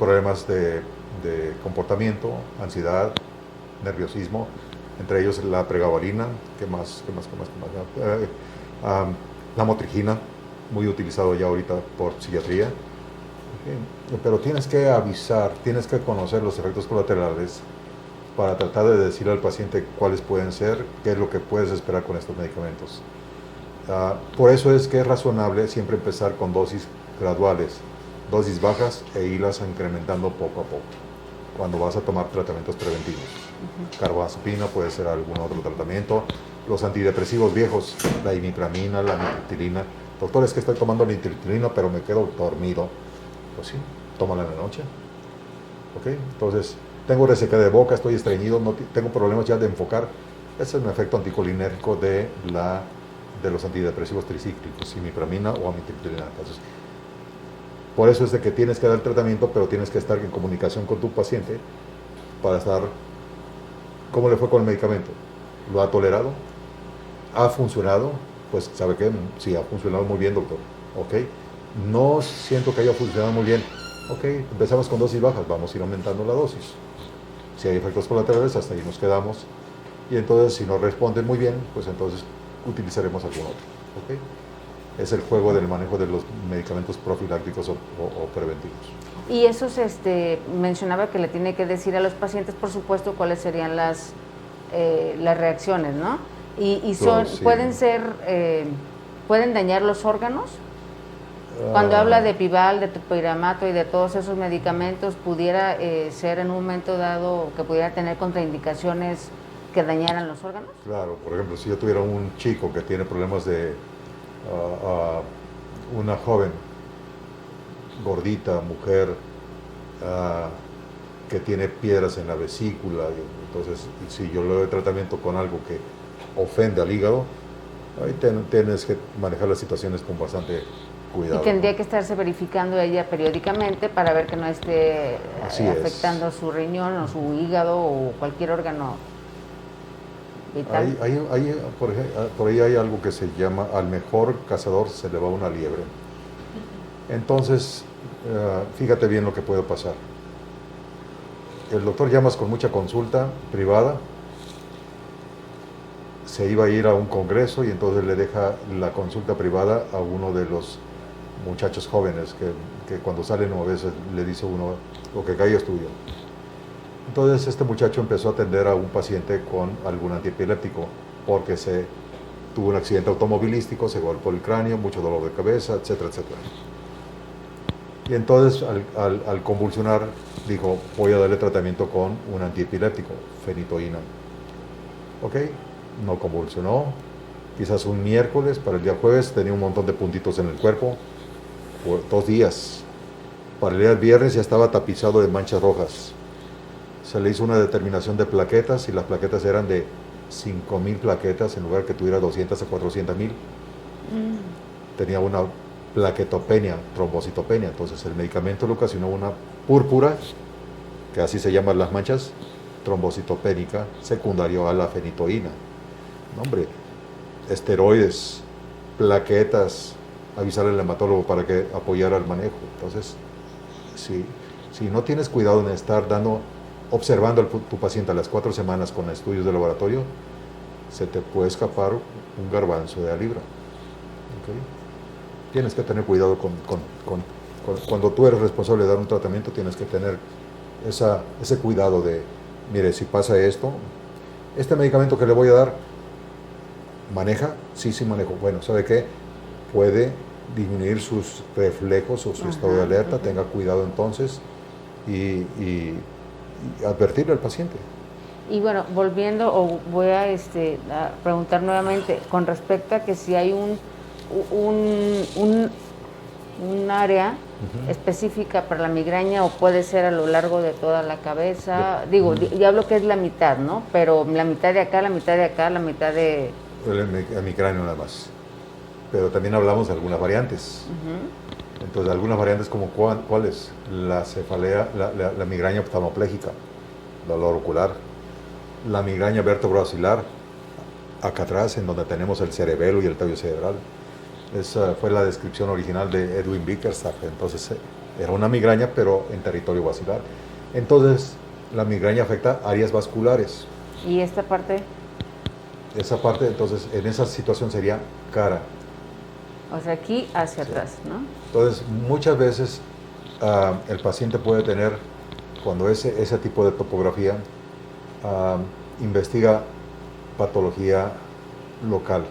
B: problemas de comportamiento, ansiedad, nerviosismo, entre ellos la pregabalina. ¿Qué más? La motrigina, muy utilizado ya ahorita por psiquiatría. Pero tienes que avisar, tienes que conocer los efectos colaterales para tratar de decirle al paciente cuáles pueden ser, qué es lo que puedes esperar con estos medicamentos. Por eso es que es razonable siempre empezar con dosis graduales, dosis bajas e irlas incrementando poco a poco cuando vas a tomar tratamientos preventivos. Carbamazepina puede ser algún otro tratamiento. Los antidepresivos viejos, la imipramina, la nitriptilina. Doctor, es que estoy tomando nitriptilina pero me quedo dormido. Pues sí, tómala en la noche. ¿Ok? Entonces, tengo resequedad de boca, estoy estreñido, no tengo problemas ya de enfocar. Ese es un efecto anticolinérgico de los antidepresivos tricíclicos, imipramina o amitriptilina. Entonces, por eso es de que tienes que dar tratamiento, pero tienes que estar en comunicación con tu paciente para estar, ¿cómo le fue con el medicamento? ¿Lo ha tolerado? ¿Ha funcionado? Pues, ¿sabe qué? Sí, ha funcionado muy bien, doctor. ¿Ok? No siento que haya funcionado muy bien. Ok, empezamos con dosis bajas, vamos a ir aumentando la dosis. Si hay efectos colaterales, hasta ahí nos quedamos. Y entonces, si no responden muy bien, pues entonces utilizaremos algún otro. ¿Ok? Es el juego del manejo de los medicamentos profilácticos o preventivos.
A: Y esos, mencionaba que le tiene que decir a los pacientes, por supuesto, cuáles serían las reacciones, ¿no? Y son,
B: sí.
A: pueden dañar los órganos. Cuando habla de Epival, de topiramato y de todos esos medicamentos, ¿pudiera ser en un momento dado que pudiera tener contraindicaciones que dañaran los órganos?
B: Claro, por ejemplo, si yo tuviera un chico que tiene problemas de una joven gordita, mujer, que tiene piedras en la vesícula, entonces si yo le doy tratamiento con algo que ofende al hígado, ahí tienes que manejar las situaciones con bastante cuidado.
A: Y tendría que estarse verificando ella periódicamente para ver que no esté afectando su riñón o su hígado o cualquier órgano vital.
B: Por ahí hay algo que se llama, al mejor cazador se le va una liebre. Entonces, fíjate bien lo que puede pasar. El doctor llamas con mucha consulta privada, se iba a ir a un congreso y entonces le deja la consulta privada a uno de los muchachos jóvenes que cuando salen a veces le dice uno, lo que caiga es tuyo. Entonces este muchacho empezó a atender a un paciente con algún antiepiléptico porque tuvo un accidente automovilístico, se golpeó el cráneo, mucho dolor de cabeza, etcétera, etcétera. Y entonces al convulsionar dijo, voy a darle tratamiento con un antiepiléptico, fenitoína. Ok, no convulsionó. Quizás un miércoles, para el día jueves tenía un montón de puntitos en el cuerpo, por 2 días. Para el día viernes ya estaba tapizado de manchas rojas. Se le hizo una determinación de plaquetas y las plaquetas eran de 5,000 plaquetas en lugar que tuviera 200 a 400,000. Tenía una plaquetopenia, trombocitopenia. Entonces el medicamento le ocasionó una púrpura, que así se llaman las manchas, trombocitopénica, secundario a la fenitoína. No, hombre, esteroides, plaquetas, avisar al hematólogo para que apoyara el manejo. Entonces, si no tienes cuidado en estar observando a tu paciente a las 4 semanas con estudios de laboratorio, se te puede escapar un garbanzo de a libra. ¿Okay? Tienes que tener cuidado cuando tú eres responsable de dar un tratamiento, tienes que tener ese cuidado de mire, si pasa esto, este medicamento que le voy a dar, ¿maneja? Sí, sí manejo. Bueno, ¿sabe qué? Puede disminuir sus reflejos o su estado de alerta, tenga cuidado entonces y advertirle al paciente.
A: Y bueno, volviendo, o voy a preguntar nuevamente, con respecto a que si hay un área específica para la migraña o puede ser a lo largo de toda la cabeza, digo, ya hablo que es la mitad, ¿no? Pero la mitad de acá, la mitad de acá, la mitad de...
B: El migráneo nada más. Pero también hablamos de algunas variantes. Entonces, algunas variantes como ¿cuáles? La cefalea, la migraña oftalmoplégica, dolor ocular, la migraña vértebro-basilar, acá atrás, en donde tenemos el cerebelo y el tallo cerebral. Esa fue la descripción original de Edwin Bickerstaff. Entonces, era una migraña, pero en territorio basilar. Entonces, la migraña afecta áreas vasculares.
A: ¿Y esta parte?
B: Esa parte, entonces, en esa situación sería cara.
A: O sea, aquí hacia atrás, ¿no?
B: Entonces, muchas veces el paciente puede tener, cuando ese tipo de topografía, investiga patología local,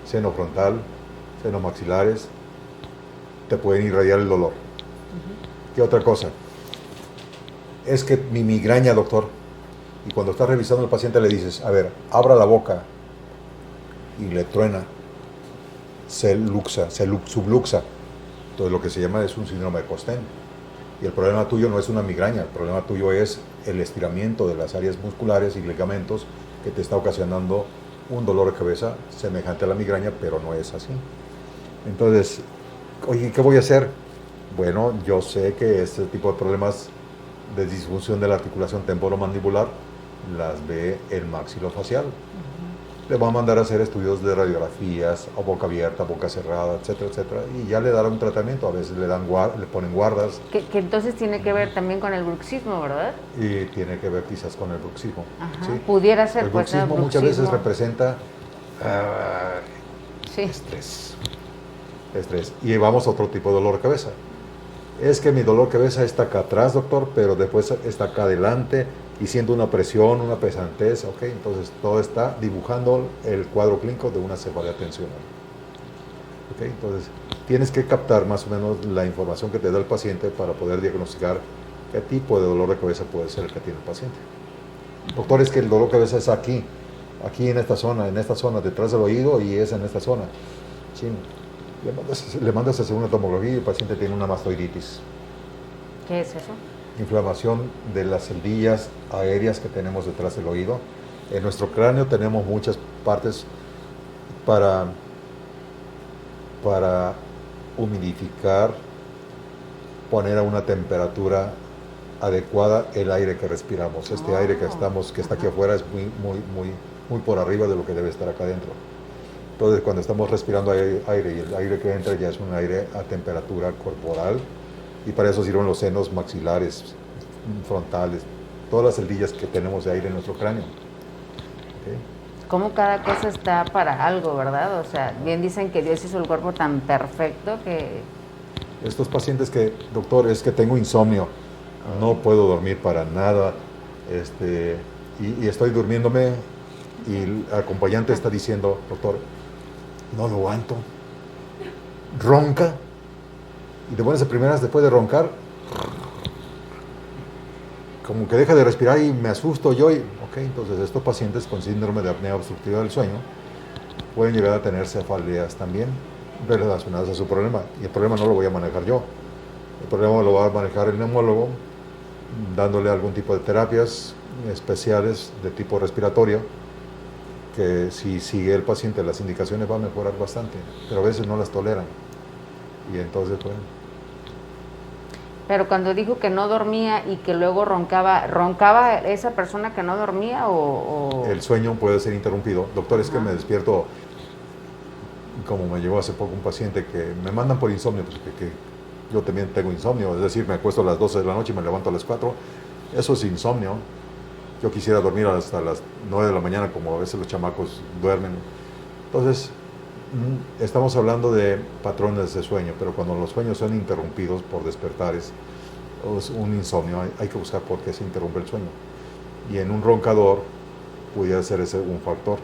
B: seno frontal, senos maxilares, te pueden irradiar el dolor. ¿Qué otra cosa? Es que mi migraña, doctor, y cuando estás revisando al paciente le dices, a ver, abra la boca, y le truena, se subluxa. Entonces lo que se llama es un síndrome de Costén. Y el problema tuyo no es una migraña, el problema tuyo es el estiramiento de las áreas musculares y ligamentos que te está ocasionando un dolor de cabeza semejante a la migraña, pero no es así. Entonces, oye, ¿qué voy a hacer? Bueno, yo sé que este tipo de problemas de disfunción de la articulación temporomandibular las ve el maxilofacial. Le va a mandar a hacer estudios de radiografías, a boca abierta, boca cerrada, etcétera, etcétera, y ya le dará un tratamiento. A veces le ponen guardas.
A: Que entonces tiene que ver también con el bruxismo, ¿verdad?
B: Y tiene que ver quizás con el bruxismo.
A: Ajá.
B: ¿Sí?
A: Pudiera ser.
B: El bruxismo muchas veces representa
A: sí.
B: estrés. Y vamos a otro tipo de dolor de cabeza. Es que mi dolor de cabeza está acá atrás, doctor, pero después está acá adelante y siento una presión, una pesantez, ok, entonces todo está dibujando el cuadro clínico de una cefalea tensional. Ok, entonces tienes que captar más o menos la información que te da el paciente para poder diagnosticar qué tipo de dolor de cabeza puede ser el que tiene el paciente. Doctor, es que el dolor de cabeza es aquí en esta zona, detrás del oído y es en esta zona. Sí. Le mandas a hacer una tomografía y el paciente tiene una mastoiditis.
A: ¿Qué es eso?
B: Inflamación de las celdillas aéreas que tenemos detrás del oído. En nuestro cráneo tenemos muchas partes para humidificar, poner a una temperatura adecuada el aire que respiramos. Este aire que está aquí afuera es muy por arriba de lo que debe estar acá adentro. Entonces, cuando estamos respirando aire y el aire que entra ya es un aire a temperatura corporal, y para eso sirven los senos maxilares, frontales, todas las celdillas que tenemos de aire en nuestro cráneo. ¿Okay?
A: Como cada cosa está para algo, ¿verdad? O sea, bien dicen que Dios hizo el cuerpo tan perfecto que...
B: Estos pacientes que, doctor, es que tengo insomnio, no puedo dormir para nada, y estoy durmiéndome, y el acompañante está diciendo, doctor, no lo aguanto, ronca, y de buenas a primeras, después de roncar, como que deja de respirar y me asusto yo, ok, entonces estos pacientes con síndrome de apnea obstructiva del sueño pueden llegar a tener cefaleas también relacionadas a su problema, y el problema no lo voy a manejar yo, el problema lo va a manejar el neumólogo, dándole algún tipo de terapias especiales de tipo respiratorio, que si sigue el paciente las indicaciones va a mejorar bastante, pero a veces no las toleran, y entonces pues...
A: Pero cuando dijo que no dormía y que luego ¿roncaba esa persona que no dormía o...?
B: El sueño puede ser interrumpido. Doctor, es que me despierto, como me llegó hace poco un paciente que me mandan por insomnio, pues que yo también tengo insomnio, es decir, me acuesto a las 12 de la noche y me levanto a las 4, eso es insomnio. Yo quisiera dormir hasta las 9 de la mañana, como a veces los chamacos duermen. Entonces, estamos hablando de patrones de sueño, pero cuando los sueños son interrumpidos por despertares, es un insomnio, hay que buscar por qué se interrumpe el sueño. y en un roncador pudiera ser ese un factor.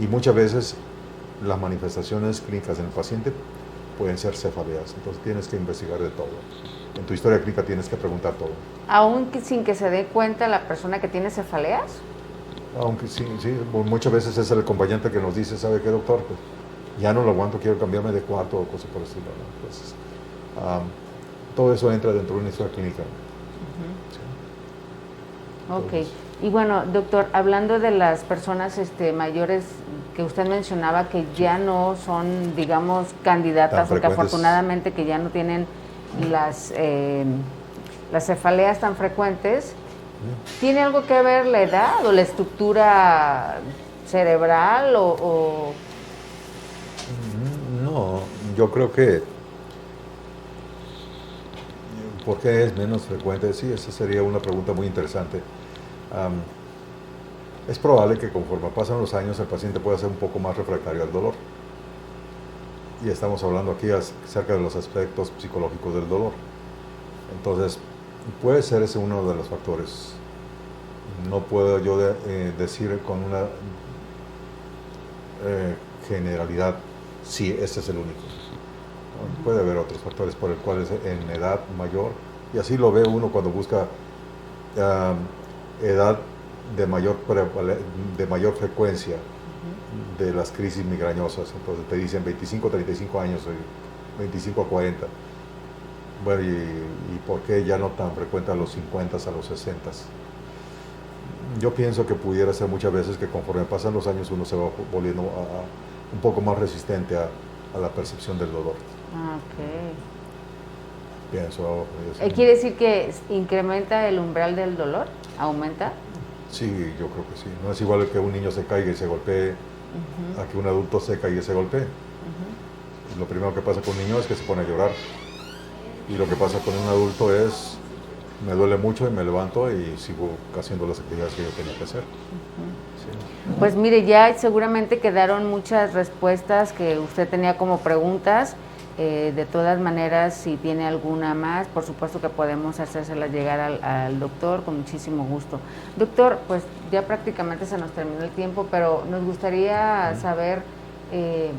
B: Y muchas veces las manifestaciones clínicas en el paciente pueden ser cefaleas, entonces tienes que investigar de todo. En tu historia clínica tienes que preguntar todo.
A: ¿Aún sin que se dé cuenta la persona que tiene cefaleas?
B: Aunque sí, muchas veces es el acompañante que nos dice, ¿sabe qué, doctor? Pues ya no lo aguanto, quiero cambiarme de cuarto o cosas por el estilo, ¿no? Entonces, todo eso entra dentro de una historia clínica.
A: Ok. Entonces, y bueno, doctor, hablando de las personas mayores que usted mencionaba que ya no son, digamos, candidatas o que afortunadamente que ya no tienen las cefaleas tan frecuentes, ¿tiene algo que ver la edad o la estructura cerebral o...?
B: No, yo creo que ¿por qué es menos frecuente? Sí, esa sería una pregunta muy interesante. Es probable que conforme pasan los años el paciente pueda ser un poco más refractario al dolor. Y estamos hablando aquí acerca de los aspectos psicológicos del dolor. Entonces, puede ser ese uno de los factores. No puedo yo decir con una generalidad, sí, este es el único. Puede haber otros factores por el cual es en edad mayor, y así lo ve uno cuando busca edad de mayor frecuencia de las crisis migrañosas. Entonces te dicen 25 a 35 años, 25 a 40. Bueno, ¿y por qué ya no tan frecuente a los 50, a los 60? Yo pienso que pudiera ser muchas veces que conforme pasan los años uno se va volviendo un poco más resistente a la percepción del dolor.
A: Okay.
B: Pienso.
A: ¿Quiere decir que incrementa el umbral del dolor? ¿Aumenta?
B: Sí, yo creo que sí. No es igual que un niño se caiga y se golpee a que un adulto se caiga y se golpee. Lo primero que pasa con un niño es que se pone a llorar. Y lo que pasa con un adulto es, me duele mucho y me levanto y sigo haciendo las actividades que yo tenía que hacer. Sí.
A: Pues mire, ya seguramente quedaron muchas respuestas que usted tenía como preguntas. De todas maneras, si tiene alguna más, por supuesto que podemos hacérsela llegar al doctor con muchísimo gusto. Doctor, pues ya prácticamente se nos terminó el tiempo, pero nos gustaría saber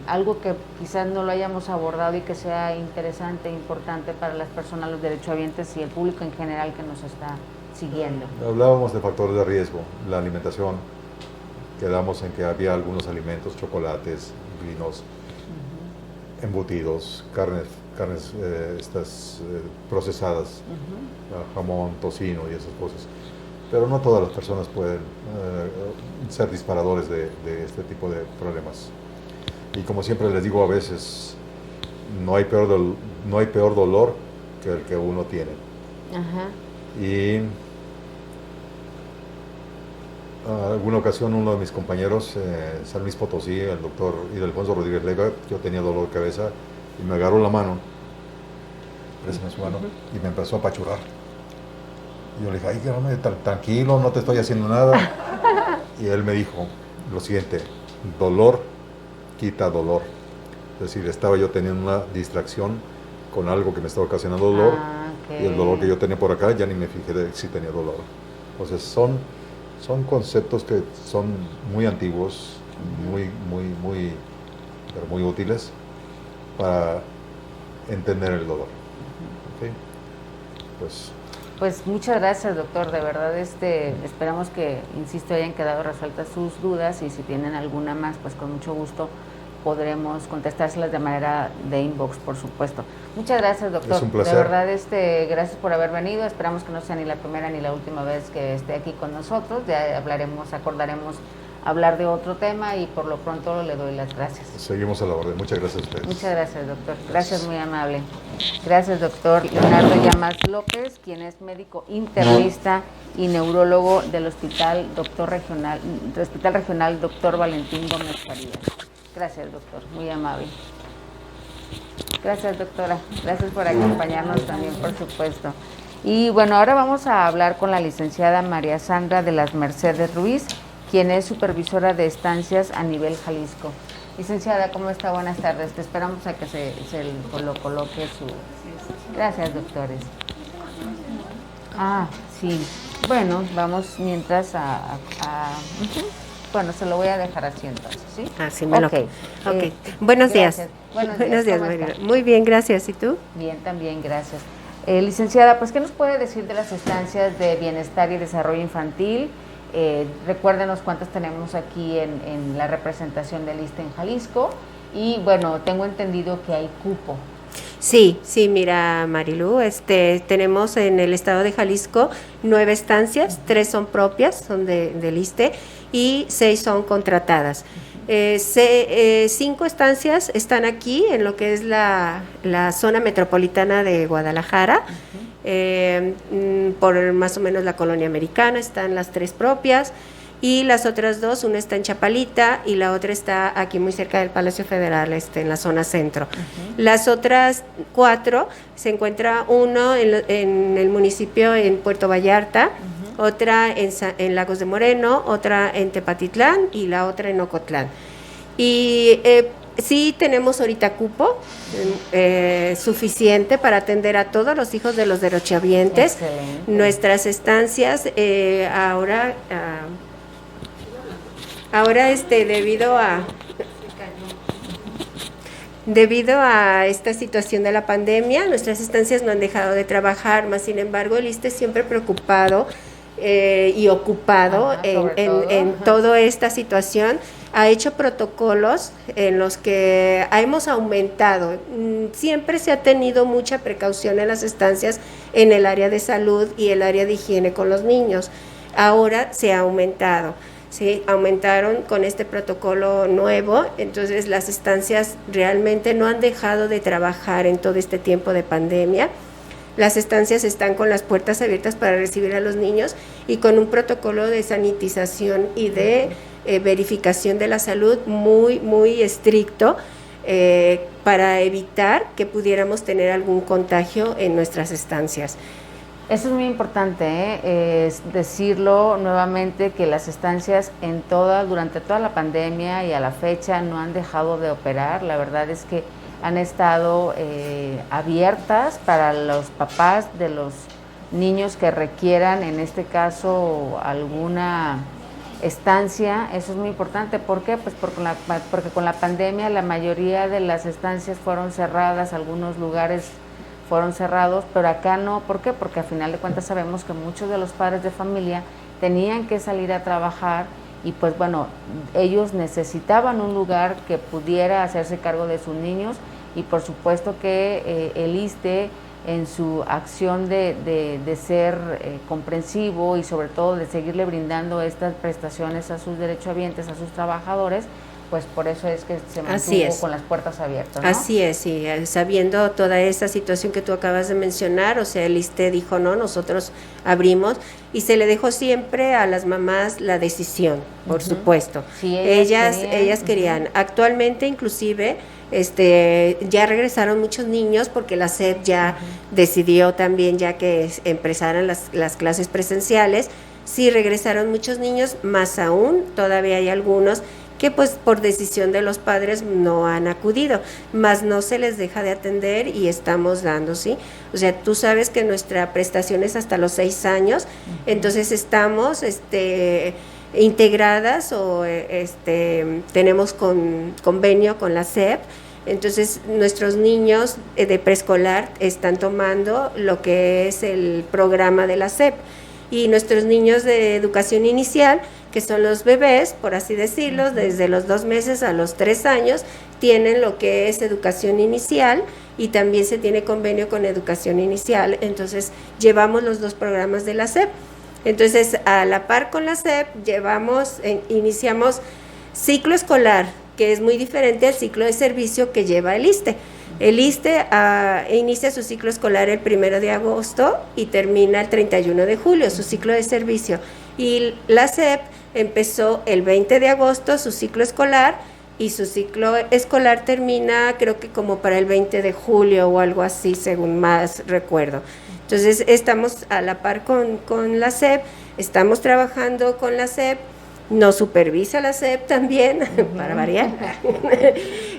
A: algo que quizás no lo hayamos abordado y que sea interesante, importante para las personas, los derechohabientes y el público en general que nos está siguiendo.
B: Hablábamos de factores de riesgo, la alimentación. Quedamos en que había algunos alimentos, chocolates, vinos, embutidos, carnes procesadas, jamón, tocino y esas cosas. Pero no todas las personas pueden ser disparadores de este tipo de problemas. Y como siempre les digo a veces, no hay peor dolor que el que uno tiene. Y alguna ocasión uno de mis compañeros, San Luis Potosí, el doctor Ildefonso Rodríguez Leiva, yo tenía dolor de cabeza y me agarró la mano, préstame su mano, y me empezó a apachurrar. Y yo le dije, ay, tranquilo, no te estoy haciendo nada. Y él me dijo lo siguiente, dolor quita dolor. Es decir, estaba yo teniendo una distracción con algo que me estaba ocasionando dolor, y el dolor que yo tenía por acá ya ni me fijé de si tenía dolor. Entonces son conceptos que son muy antiguos, pero muy útiles para entender el dolor. ¿Okay?
A: Pues muchas gracias, doctor. De verdad, esperamos que, insisto, hayan quedado resueltas sus dudas, y si tienen alguna más, pues con mucho gusto podremos contestárselas de manera de inbox, por supuesto. Muchas gracias, doctor.
B: Es un placer.
A: De verdad, gracias por haber venido. Esperamos que no sea ni la primera ni la última vez que esté aquí con nosotros. Ya acordaremos hablar de otro tema, y por lo pronto le doy las gracias.
B: Seguimos a la orden. Muchas gracias a ustedes.
A: Muchas gracias, doctor. Gracias, muy amable. Gracias, doctor Leonardo Llamas López, quien es médico internista y neurólogo del Hospital Regional Dr. Valentín Gómez Farías. Gracias, doctor. Muy amable. Gracias, doctora. Gracias por acompañarnos también, por supuesto. Y bueno, ahora vamos a hablar con la licenciada María Sandra de las Mercedes Ruiz, quien es supervisora de estancias a nivel Jalisco. Licenciada, ¿cómo está? Buenas tardes. Te esperamos a que se lo coloque su... Gracias, doctores. Ah, sí. Bueno, vamos mientras ujú. Bueno, se lo voy a dejar así entonces, ¿sí?
C: Así
A: Ok.
C: Ok. Buenos
A: Gracias.
C: días.
A: Buenos
C: Buenos días,
A: ¿cómo está?
C: María. Muy bien, gracias. ¿Y tú?
A: Bien, también, gracias. Licenciada, pues, ¿qué nos puede decir de las estancias de bienestar y desarrollo infantil? Recuérdenos cuántas tenemos aquí en la representación del ISSSTE en Jalisco. Y bueno, tengo entendido que hay cupo.
C: Sí, mira, Marilu, tenemos en el estado de Jalisco 9 estancias, 3 son propias, son del ISSSTE, y 6 son contratadas. 5 estancias están aquí en lo que es la zona metropolitana de Guadalajara, por más o menos la colonia americana, están las 3 propias. Y las otras 2, una está en Chapalita y la otra está aquí muy cerca del Palacio Federal, en la zona centro. Las otras 4 se encuentra uno en el municipio en Puerto Vallarta, otra en Lagos de Moreno, otra en Tepatitlán y la otra en Ocotlán. Y sí tenemos ahorita cupo suficiente para atender a todos los hijos de los derechohabientes.
A: Excelente.
C: Nuestras estancias ahora debido a esta situación de la pandemia, nuestras estancias no han dejado de trabajar, más sin embargo el ISSSTE siempre preocupado y ocupado en toda esta situación, ha hecho protocolos en los que hemos aumentado. Siempre se ha tenido mucha precaución en las estancias en el área de salud y el área de higiene con los niños. Ahora se ha aumentado. Sí, aumentaron con este protocolo nuevo, entonces las estancias realmente no han dejado de trabajar en todo este tiempo de pandemia. Las estancias están con las puertas abiertas para recibir a los niños y con un protocolo de sanitización y de verificación de la salud muy, muy estricto para evitar que pudiéramos tener algún contagio en nuestras estancias.
A: Eso es muy importante, es decirlo nuevamente, que las estancias durante toda la pandemia y a la fecha no han dejado de operar. La verdad es que han estado abiertas para los papás de los niños que requieran, en este caso, alguna estancia. Eso es muy importante. ¿Por qué? Pues porque con la pandemia la mayoría de las estancias fueron cerradas, algunos lugares fueron cerrados, pero acá no. ¿Por qué? Porque a final de cuentas sabemos que muchos de los padres de familia tenían que salir a trabajar y pues bueno, ellos necesitaban un lugar que pudiera hacerse cargo de sus niños y por supuesto que el ISSSTE en su acción de ser comprensivo y sobre todo de seguirle brindando estas prestaciones a sus derechohabientes, a sus trabajadores, pues por eso es que se mantuvo con las puertas abiertas, ¿no?
C: Así es, sí, sabiendo toda esa situación que tú acabas de mencionar, o sea, el ISSSTE dijo, no, nosotros abrimos, y se le dejó siempre a las mamás la decisión, por supuesto.
A: Sí,
C: ellas querían. Actualmente, inclusive, ya regresaron muchos niños porque la SEP ya decidió también, ya que empezaran las clases presenciales, sí regresaron muchos niños, más aún, todavía hay algunos que pues por decisión de los padres no han acudido, más no se les deja de atender y estamos dando, ¿sí? O sea, tú sabes que nuestra prestación es hasta los 6 años, entonces estamos integradas o tenemos convenio con la SEP, entonces nuestros niños de preescolar están tomando lo que es el programa de la SEP y nuestros niños de educación inicial, que son los bebés, por así decirlo, desde los 2 meses a los 3 años, tienen lo que es educación inicial y también se tiene convenio con educación inicial, entonces llevamos los 2 programas de la SEP. Entonces, a la par con la SEP, iniciamos ciclo escolar, que es muy diferente al ciclo de servicio que lleva el ISSSTE. El ISSSTE inicia su ciclo escolar el 1 de agosto y termina el 31 de julio, su ciclo de servicio. Y la SEP empezó el 20 de agosto su ciclo escolar y su ciclo escolar termina creo que como para el 20 de julio o algo así, según más recuerdo. Entonces estamos a la par con la SEP, estamos trabajando con la SEP, nos supervisa la SEP también, para variar.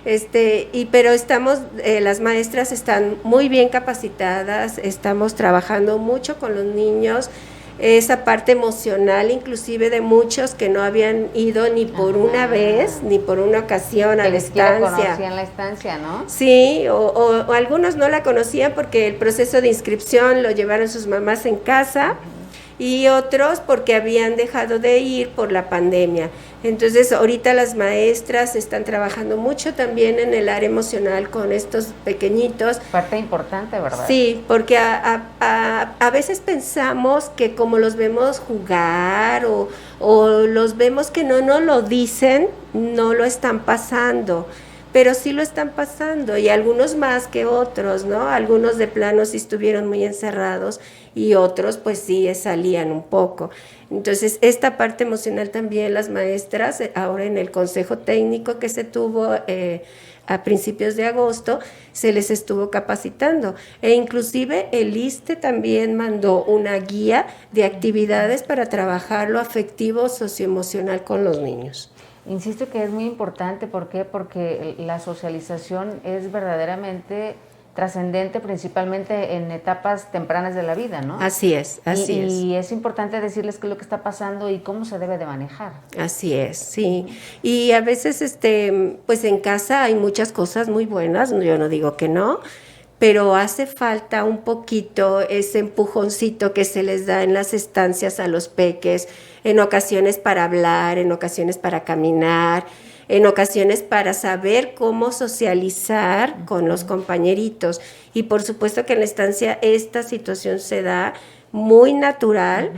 C: Pero estamos, las maestras están muy bien capacitadas, estamos trabajando mucho con los niños, esa parte emocional inclusive de muchos que no habían ido ni por una vez, ni por una ocasión a la estancia.
A: Conocían la estancia, ¿no?
C: Sí, o algunos no la conocían porque el proceso de inscripción lo llevaron sus mamás en casa, y otros porque habían dejado de ir por la pandemia. Entonces, ahorita las maestras están trabajando mucho también en el área emocional con estos pequeñitos.
A: Parte importante, ¿verdad?
C: Sí, porque a veces pensamos que como los vemos jugar o los vemos que no nos lo dicen, no lo están pasando. Pero sí lo están pasando, y algunos más que otros, ¿no? Algunos de plano sí estuvieron muy encerrados y otros pues sí salían un poco. Entonces, esta parte emocional también las maestras, ahora en el consejo técnico que se tuvo a principios de agosto, se les estuvo capacitando. E inclusive el ISSSTE también mandó una guía de actividades para trabajar lo afectivo socioemocional con los niños.
A: Insisto que es muy importante, ¿por qué? Porque la socialización es verdaderamente trascendente, principalmente en etapas tempranas de la vida, ¿no?
C: Así es, así es.
A: Y es importante decirles qué es lo que está pasando y cómo se debe de manejar.
C: Así es, sí. Y a veces, pues en casa hay muchas cosas muy buenas, yo no digo que no, pero hace falta un poquito ese empujoncito que se les da en las estancias a los peques, en ocasiones para hablar, en ocasiones para caminar, en ocasiones para saber cómo socializar con los compañeritos. Y por supuesto que en la estancia esta situación se da muy natural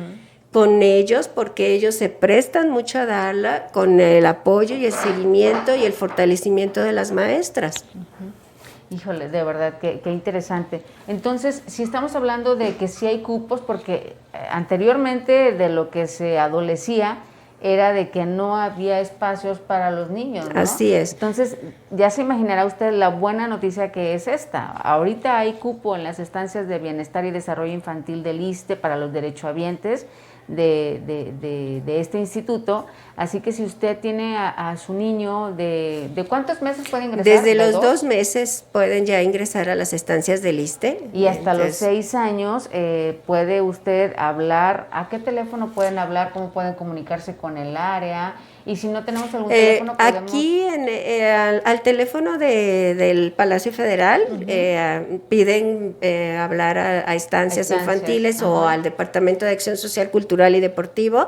C: con ellos, porque ellos se prestan mucho a darla con el apoyo y el seguimiento y el fortalecimiento de las maestras.
A: Híjole, de verdad, qué interesante. Entonces, si estamos hablando de que sí hay cupos, porque anteriormente de lo que se adolecía era de que no había espacios para los niños, ¿no?
C: Así es.
A: Entonces, ya se imaginará usted la buena noticia que es esta. Ahorita hay cupo en las estancias de bienestar y desarrollo infantil del ISSSTE para los derechohabientes de este instituto, así que si usted tiene a su niño ¿de cuántos meses puede ingresar?
C: Desde los 2 meses pueden ya ingresar a las estancias del ISSSTE.
A: Y hasta los 6 años puede usted hablar. ¿A qué teléfono pueden hablar? ¿Cómo pueden comunicarse con el área? Y si no tenemos algún teléfono, podemos...
C: Aquí al teléfono del Palacio Federal piden hablar a estancias infantiles o al Departamento de Acción Social, Cultural y Deportivo,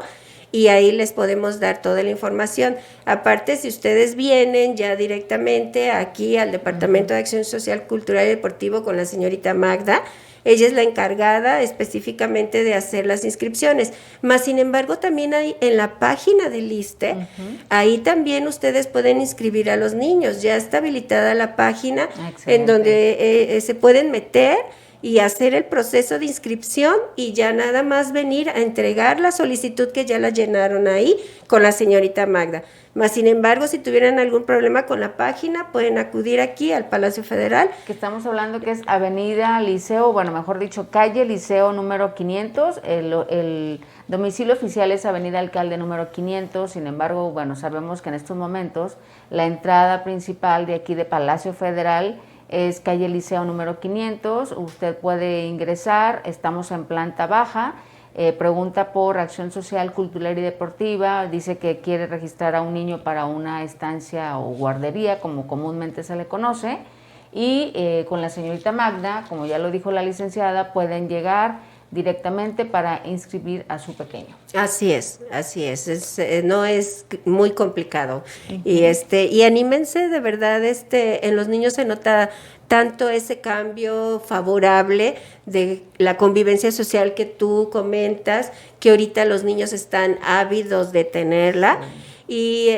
C: y ahí les podemos dar toda la información. Aparte, si ustedes vienen ya directamente aquí al Departamento de Acción Social, Cultural y Deportivo con la señorita Magda, ella es la encargada específicamente de hacer las inscripciones. Más sin embargo, también hay en la página del ISSSTE, ahí también ustedes pueden inscribir a los niños. Ya está habilitada la página en donde se pueden meter y hacer el proceso de inscripción y ya nada más venir a entregar la solicitud que ya la llenaron ahí con la señorita Magda. Más sin embargo, si tuvieran algún problema con la página, pueden acudir aquí al Palacio Federal.
A: Que estamos hablando que es Avenida Liceo, bueno, mejor dicho, calle Liceo número 500, el domicilio oficial es Avenida Alcalde número 500, sin embargo, bueno, sabemos que en estos momentos la entrada principal de aquí de Palacio Federal es calle Liceo número 500, usted puede ingresar, estamos en planta baja, pregunta por Acción Social, Cultural y Deportiva, dice que quiere registrar a un niño para una estancia o guardería, como comúnmente se le conoce, y con la señorita Magda, como ya lo dijo la licenciada, pueden llegar directamente para inscribir a su pequeño.
C: Así es, no es muy complicado. Y anímense, de verdad, en los niños se nota tanto ese cambio favorable de la convivencia social que tú comentas, que ahorita los niños están ávidos de tenerla. Y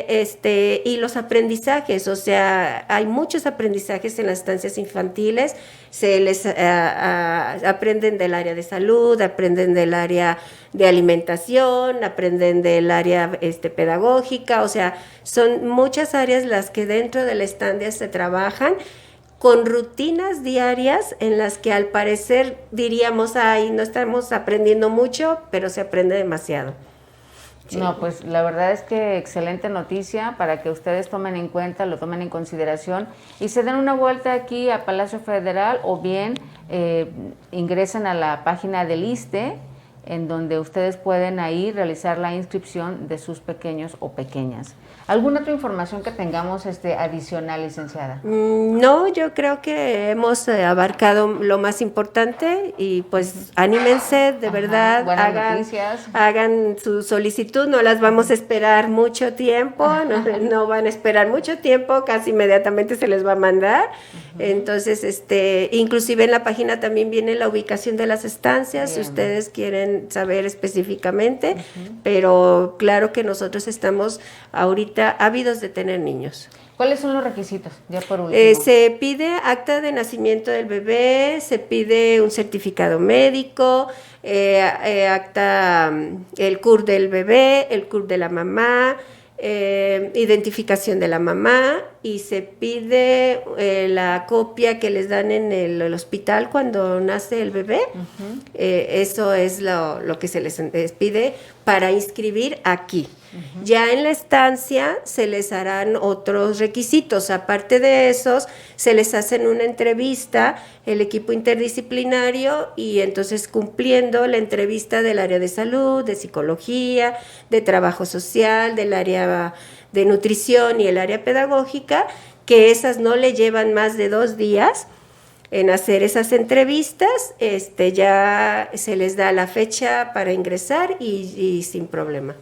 C: los aprendizajes, o sea, hay muchos aprendizajes en las estancias infantiles, se les aprenden del área de salud, aprenden del área de alimentación, aprenden del área pedagógica, o sea, son muchas áreas las que dentro de la estancia se trabajan con rutinas diarias en las que al parecer diríamos, no estamos aprendiendo mucho, pero se aprende demasiado. noche.
A: No, pues la verdad es que excelente noticia para que ustedes tomen en cuenta, lo tomen en consideración y se den una vuelta aquí a Palacio Federal o bien ingresen a la página del ISSSTE, en donde ustedes pueden ahí realizar la inscripción de sus pequeños o pequeñas. ¿Alguna otra información que tengamos adicional, licenciada?
C: No, yo creo que hemos abarcado lo más importante y pues anímense, de verdad, hagan su solicitud, no las vamos a esperar mucho tiempo, no van a esperar mucho tiempo, casi inmediatamente se les va a mandar. Entonces, inclusive en la página también viene la ubicación de las estancias, si ustedes quieren saber específicamente, pero claro que nosotros estamos ahorita ávidos de tener niños.
A: ¿Cuáles son los requisitos? Ya por último.
C: Se pide acta de nacimiento del bebé, se pide un certificado médico, acta, el CUR del bebé, el CUR de la mamá, identificación de la mamá, y se pide la copia que les dan en el hospital cuando nace el bebé. Eso es lo que se les pide para inscribir aquí. Ya en la estancia se les harán otros requisitos. Aparte de esos, se les hacen una entrevista, el equipo interdisciplinario, y entonces cumpliendo la entrevista del área de salud, de psicología, de trabajo social, del área de nutrición y el área pedagógica, que esas no le llevan más de 2 días en hacer esas entrevistas, ya se les da la fecha para ingresar y sin problema.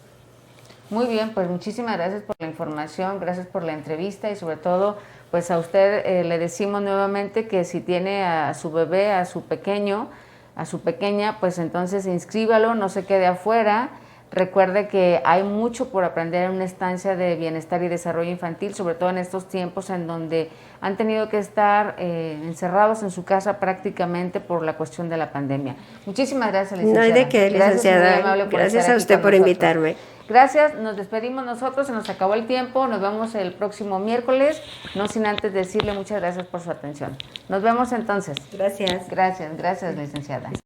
A: Muy bien, pues muchísimas gracias por la información, gracias por la entrevista y sobre todo, pues a usted le decimos nuevamente que si tiene a su bebé, a su pequeño, a su pequeña, pues entonces inscríbalo, no se quede afuera. Recuerde que hay mucho por aprender en una estancia de bienestar y desarrollo infantil, sobre todo en estos tiempos en donde han tenido que estar encerrados en su casa prácticamente por la cuestión de la pandemia. Muchísimas gracias, licenciada.
C: No hay de qué, licenciada. Gracias a usted por invitarme.
A: Gracias, nos despedimos nosotros, se nos acabó el tiempo, nos vemos el próximo miércoles, no sin antes decirle muchas gracias por su atención. Nos vemos entonces.
C: Gracias.
A: Gracias, licenciada.